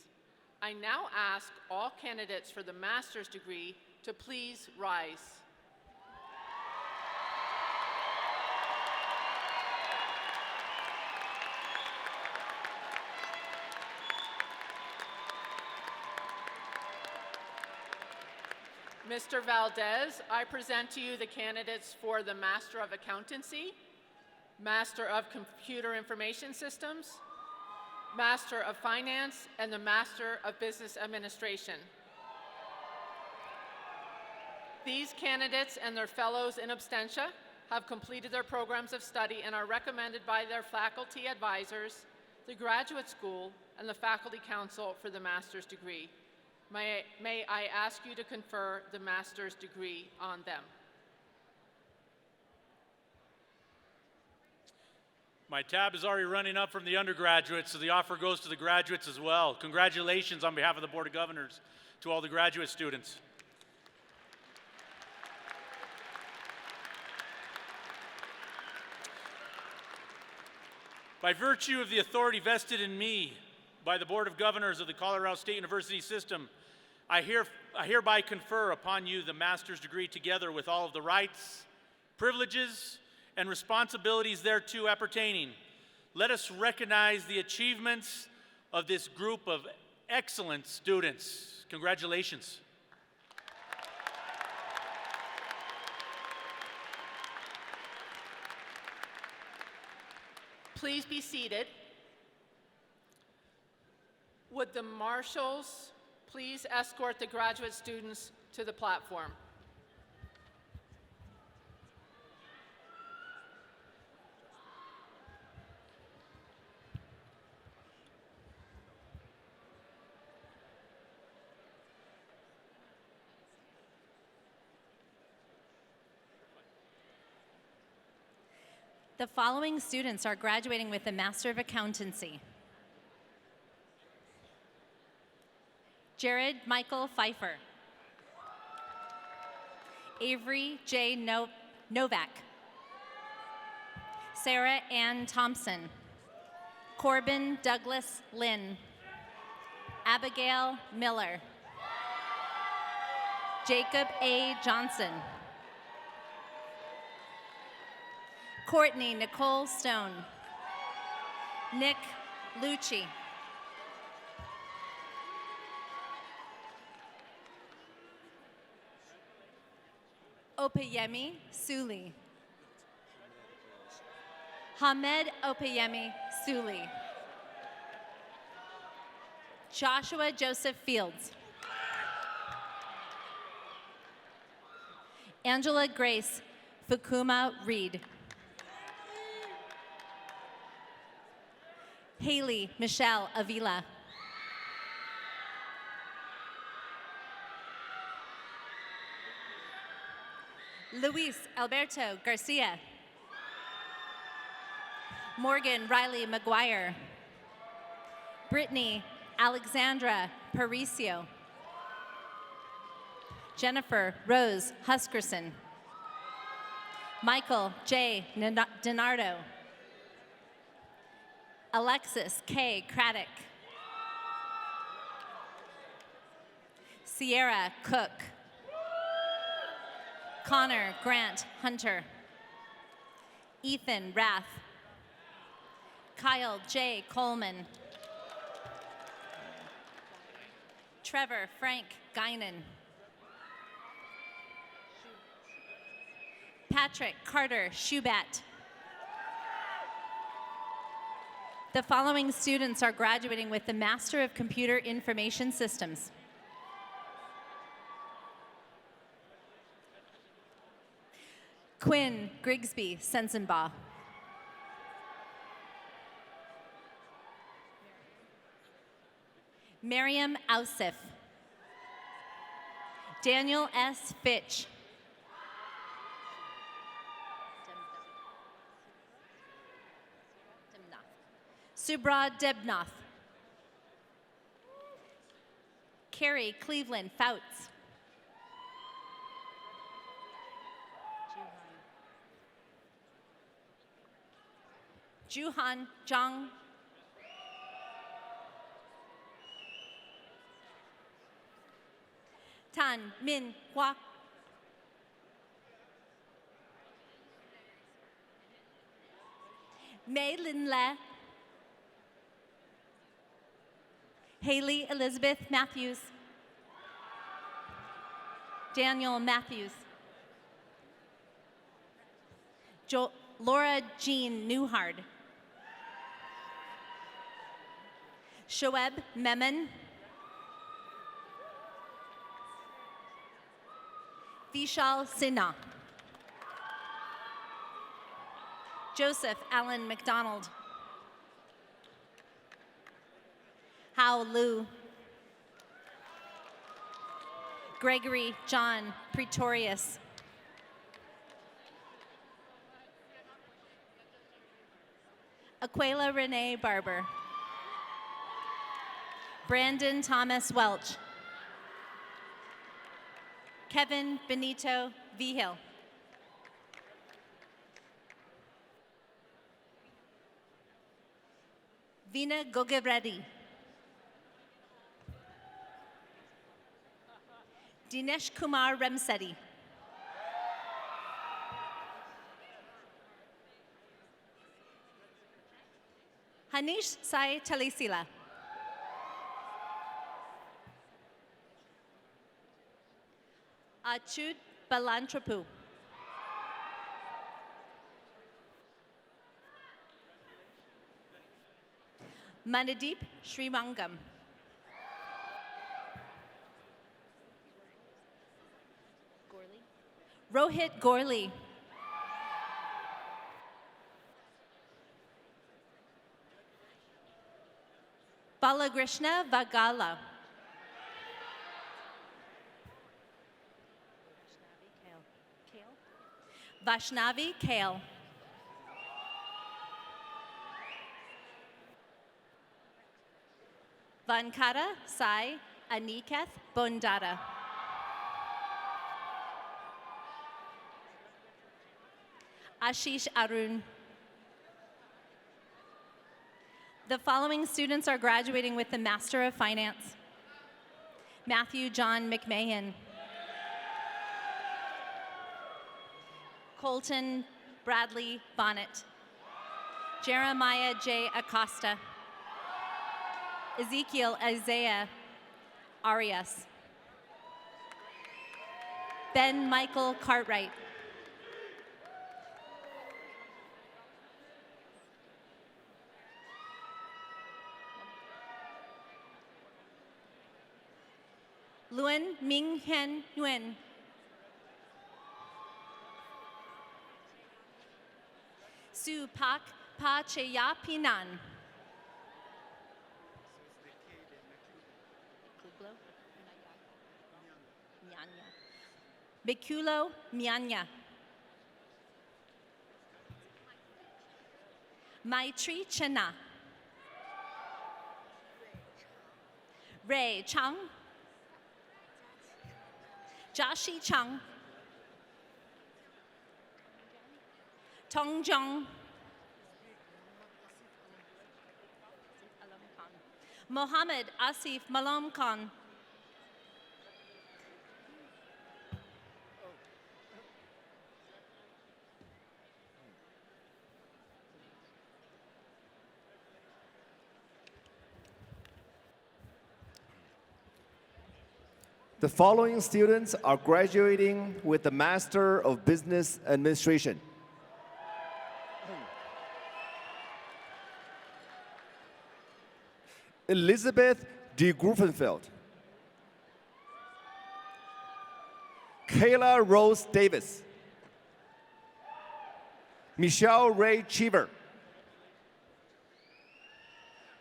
I now ask all candidates for the master's degree to please rise. Mr. Valdez, I present to you the candidates for the Master of Accountancy, Master of Computer Information Systems, Master of Finance, and the Master of Business Administration. These candidates and their fellows in absentia have completed their programs of study and are recommended by their faculty advisors, the graduate school, and the faculty council for the master's degree. May I ask you to confer the master's degree on them? My tab is already running up from the undergraduates, so the offer goes to the graduates as well. Congratulations on behalf of the Board of Governors to all the graduate students. By virtue of the authority vested in me by the Board of Governors of the Colorado State University System, I hereby confer upon you the master's degree together with all of the rights, privileges, and responsibilities thereto appertaining. Let us recognize the achievements of this group of excellent students. Congratulations. Please be seated. Would the marshals please escort the graduate students to the platform? The following students are graduating with the Master of Accountancy. Jared Michael Pfeiffer. Avery J. Novak. Sarah Ann Thompson. Corbin Douglas Lynn. Abigail Miller. Jacob A. Johnson. Courtney Nicole Stone. Nick Lucci. Opeyemi Suli. Hamed Opeyemi Suli. Joshua Joseph Fields. Angela Grace Fukuma Reed. Haley Michelle Avila. Luis Alberto Garcia. Morgan Riley McGuire. Brittany Alexandra Paricio. Jennifer Rose Huskerson. Michael J. DiNardo. Alexis K. Craddock. Sierra Cook. Connor Grant Hunter. Ethan Rath. Kyle J. Coleman. Trevor Frank Guinan. Patrick Carter Shubat. The following students are graduating with the Master of Computer Information Systems. Quinn Grigsby Sensenbaugh. Miriam Ausif. Daniel S. Fitch. Subra Debnoth. Carrie Cleveland Fouts. Juhan Zhang. Tan Min Hua. Mei Lin Le. Haley Elizabeth Matthews. Daniel Matthews. Laura Jean Newhard. Shoaib Memon. Vishal Sinha. Joseph Allen McDonald. Hao Lu. Gregory John Pretorius. Aquila Renee Barber. Brandon Thomas Welch. Kevin Benito Vigil. Veena Gogireddy. Dinesh Kumar Remseti. Hanish Sai Talisila. Achud Balantrapu. Manadeep Srimangam. Rohit Gorley. Balakrishna Vagala. Vaishnavi Kale. Vankata Sai Aniketh Bondada. Ashish Arun. The following students are graduating with the Master of Finance. Matthew John McMahon. Colton Bradley Bonnet. Jeremiah J. Acosta. Ezekiel Isaiah Arias. Ben Michael Cartwright. Luen Ming Hen Nguyen. Su Pak Pa Cheya Pinan. Bikulo Mianya. Maitri Chena. Ray Chang. Joshi Chung. Tong Jong. Mohammed Asif Malam Khan. The following students are graduating with the Master of Business Administration. Elizabeth D. Gruffenfeld. Kayla Rose Davis. Michelle Ray Cheever.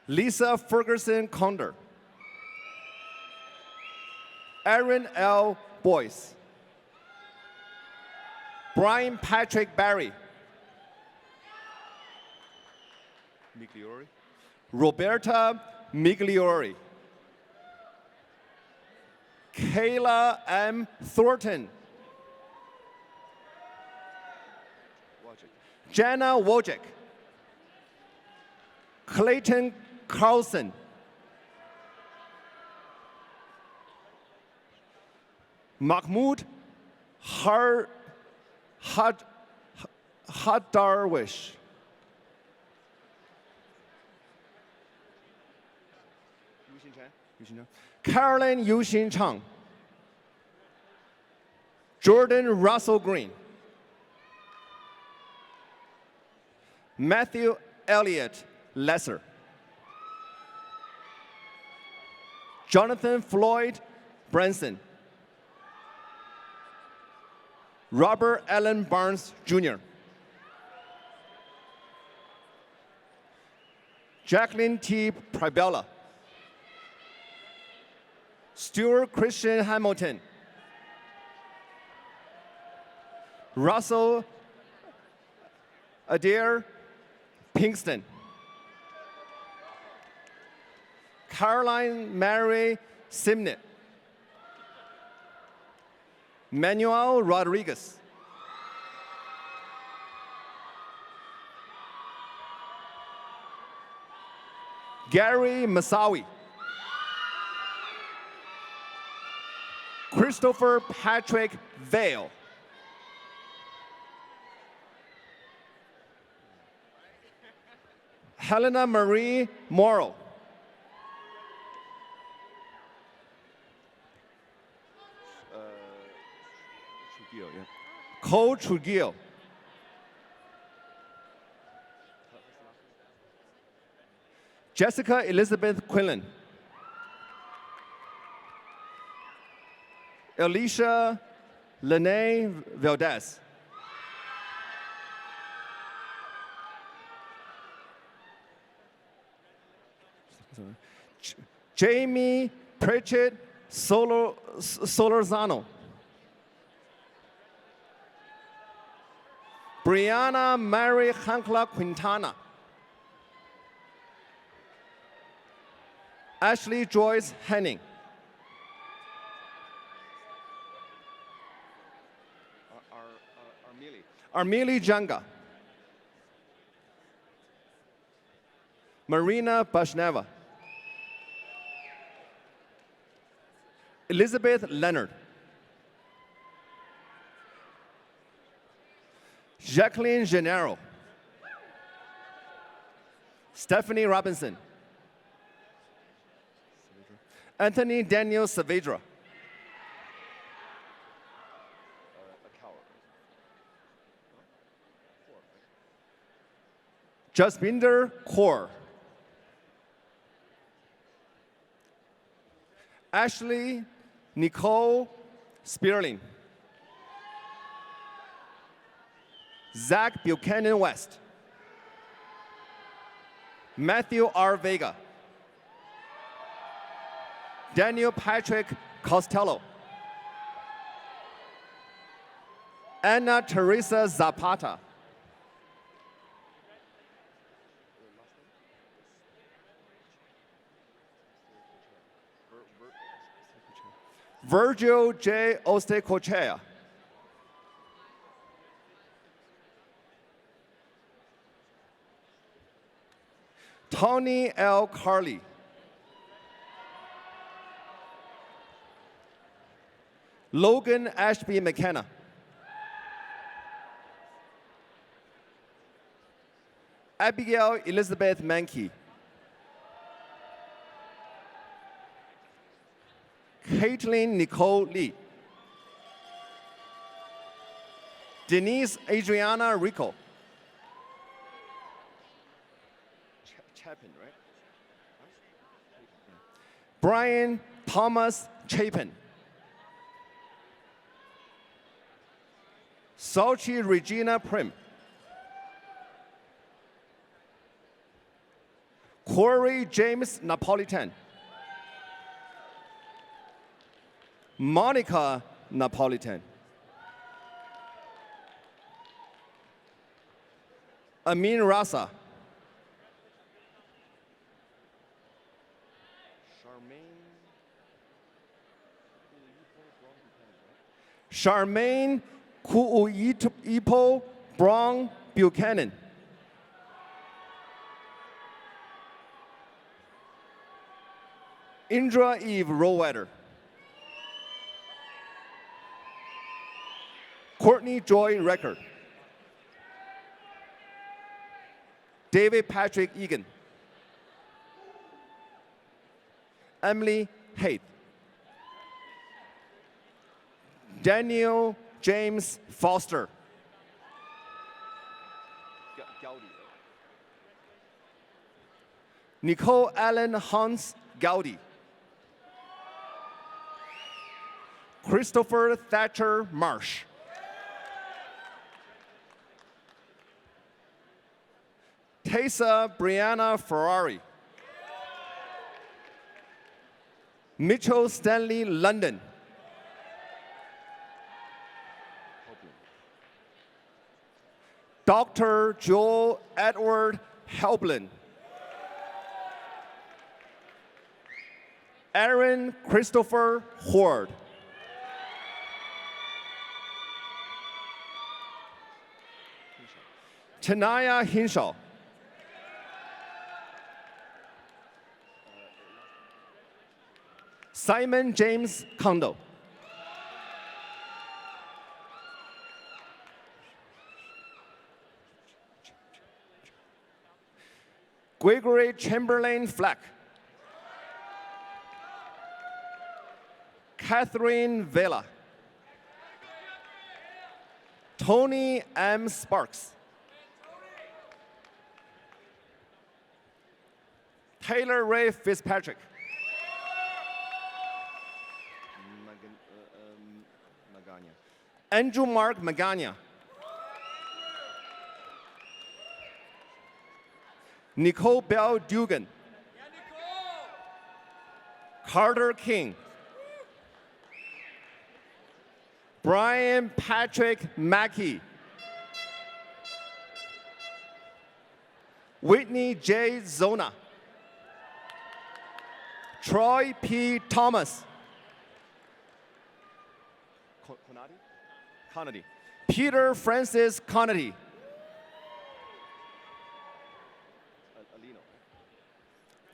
Lisa Ferguson Conder. Aaron L. Boyce. Brian Patrick Barry. Migliori. Roberta Migliori. Kayla M. Thornton. Jana Wojcik. Clayton Carlson. Mahmoud Hadarwish. Carolyn Yushin Chang. Jordan Russell Green. Matthew Elliott Lesser. Jonathan Floyd Branson. Robert Allen Barnes, Jr. Jacqueline T. Pribella. Stuart Christian Hamilton. Russell Adair Pinkston. Caroline Mary Simnett. Manuel Rodriguez. Gary Masawi. Christopher Patrick Vale. Helena Marie Morrow. Cole Trujillo. Jessica Elizabeth Quinlan. Alicia Lene Valdez. Jamie Pritchett Solorzano. Brianna Mary Hankla Quintana. Ashley Joyce Henning. Armili Janga. Marina Bashneva. Elizabeth Leonard. Jacqueline Gennaro. Stephanie Robinson. Anthony Daniel Saavedra. Jasminder Kaur. Ashley Nicole Spearling. Zach Buchanan West. Matthew R. Vega. Daniel Patrick Costello. Anna Teresa Zapata. Virgil J. Ostecochea. Tony L. Carley. Logan Ashby McKenna. Abigail Elizabeth Mankey. Caitlin Nicole Lee. Denise Adriana Rico. Chapin, right? Brian Thomas Chapin. Sochi Regina Prim. Corey James Napolitan. Monica Napolitan. Amin Rasa. Charmaine Kuuipo Brown Buchanan. Indra Eve Rowetter. Courtney Joy Record. David Patrick Egan. Emily Haith. Daniel James Foster. Nicole Allen Hans Gowdy. Christopher Thatcher Marsh. Tessa Brianna Ferrari. Mitchell Stanley London. Dr. Joel Edward Helblin. Aaron Christopher Horde. Tanaya Hinshaw. Simon James Kondo. Gregory Chamberlain Fleck. Catherine Vela. Tony M. Sparks. Taylor Ray Fitzpatrick. Andrew Mark Magana. Nicole Bell Dugan. Carter King. Brian Patrick Mackey. Whitney J. Zona. Troy P. Thomas. Conady. Peter Francis Conady.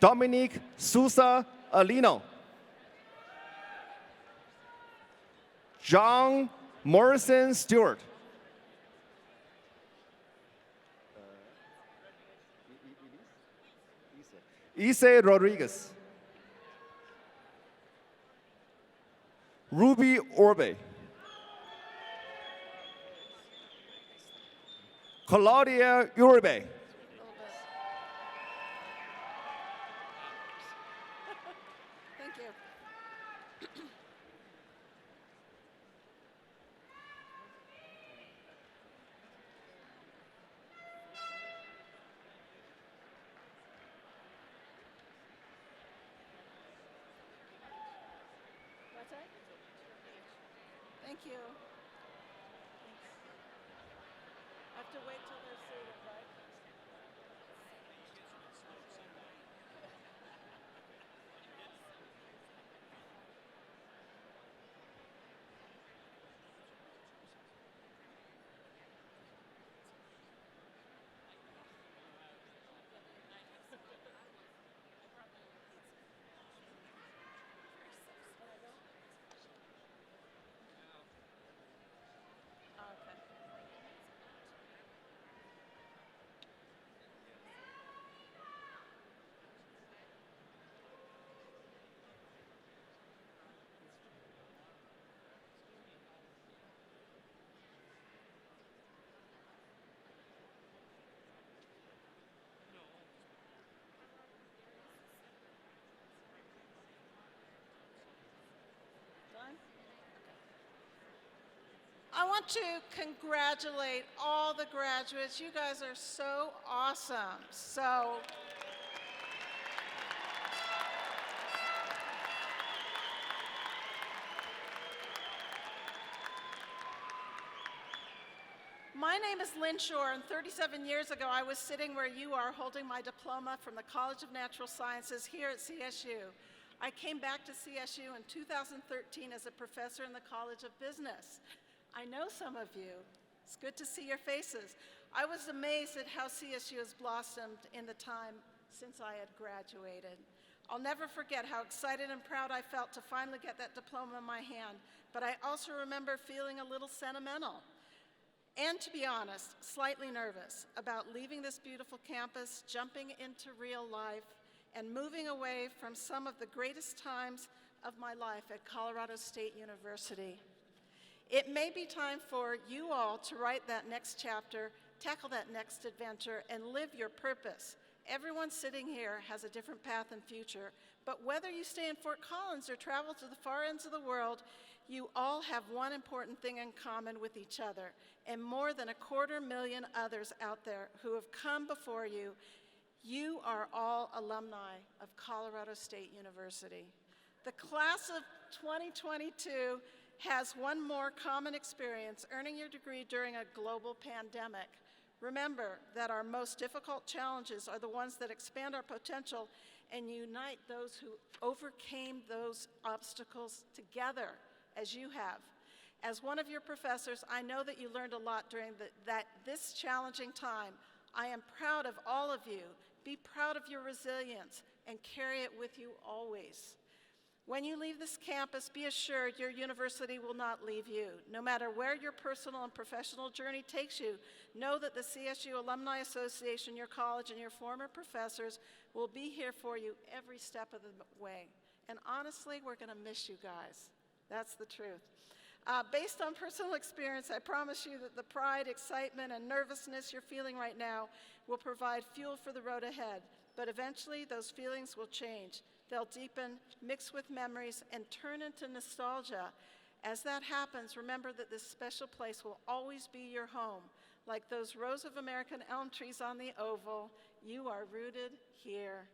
Dominique Sousa Alino. John Morrison Stewart. Ise Rodriguez. Ruby Orbe. Claudia Uribe. Thank you. What's that? Thank you. I have to wait till they're seated, right? Okay. Done? I want to congratulate all the graduates. You guys are so awesome. So, my name is Lynn Shore, and 37 years ago I was sitting where you are holding my diploma from the College of Natural Sciences here at CSU. I came back to CSU in 2013 as a professor in the College of Business. I know some of you. It's good to see your faces. I was amazed at how CSU has blossomed in the time since I had graduated. I'll never forget how excited and proud I felt to finally get that diploma in my hand, but I also remember feeling a little sentimental. And to be honest, slightly nervous about leaving this beautiful campus, jumping into real life, and moving away from some of the greatest times of my life at Colorado State University. It may be time for you all to write that next chapter, tackle that next adventure, and live your purpose. Everyone sitting here has a different path and future, but whether you stay in Fort Collins or travel to the far ends of the world, you all have one important thing in common with each other, and more than 250,000 others out there who have come before you. You are all alumni of Colorado State University. The class of 2022 has one more common experience, earning your degree during a global pandemic. Remember that our most difficult challenges are the ones that expand our potential and unite those who overcame those obstacles together, as you have. As one of your professors, I know that you learned a lot during this challenging time. I am proud of all of you. Be proud of your resilience and carry it with you always. When you leave this campus, be assured your university will not leave you. No matter where your personal and professional journey takes you, know that the CSU Alumni Association, your college, and your former professors will be here for you every step of the way. And honestly, we're going to miss you guys. That's the truth. Based on personal experience, I promise you that the pride, excitement, and nervousness you're feeling right now will provide fuel for the road ahead. But eventually, those feelings will change. They'll deepen, mix with memories, and turn into nostalgia. As that happens, remember that this special place will always be your home. Like those rows of American elm trees on the Oval, you are rooted here.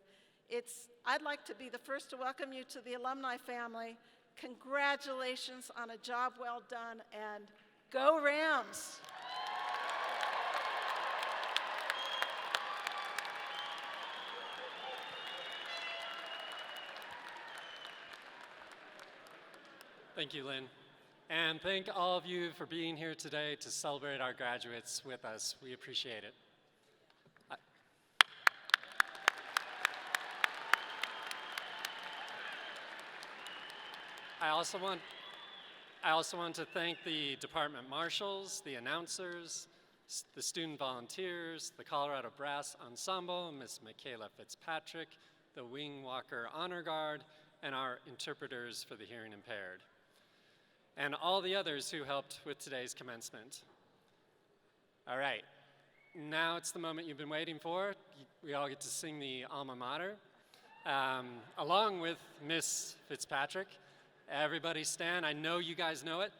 I'd like to be the first to welcome you to the alumni family. Congratulations on a job well done, and go Rams! Thank you, Lynn. And thank all of you for being here today to celebrate our graduates with us. We appreciate it. I also want to thank the department marshals, the announcers, the student volunteers, the Colorado Brass Ensemble, Miss Michaela Fitzpatrick, the Wing Walker Honor Guard, and our interpreters for the hearing impaired, and all the others who helped with today's commencement. All right, now it's the moment you've been waiting for. We all get to sing the alma mater, along with Miss Fitzpatrick. Everybody stand. I know you guys know it.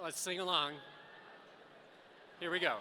Let's sing along. Here we go.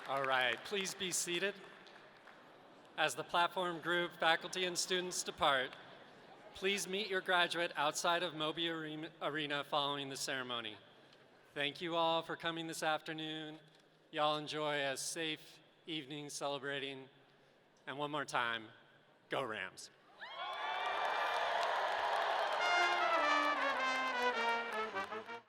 All right, please be seated. As the platform group, faculty, and students depart, please meet your graduate outside of Moby Arena following the ceremony. Thank you all for coming this afternoon. Y'all enjoy a safe evening celebrating. And one more time, go Rams.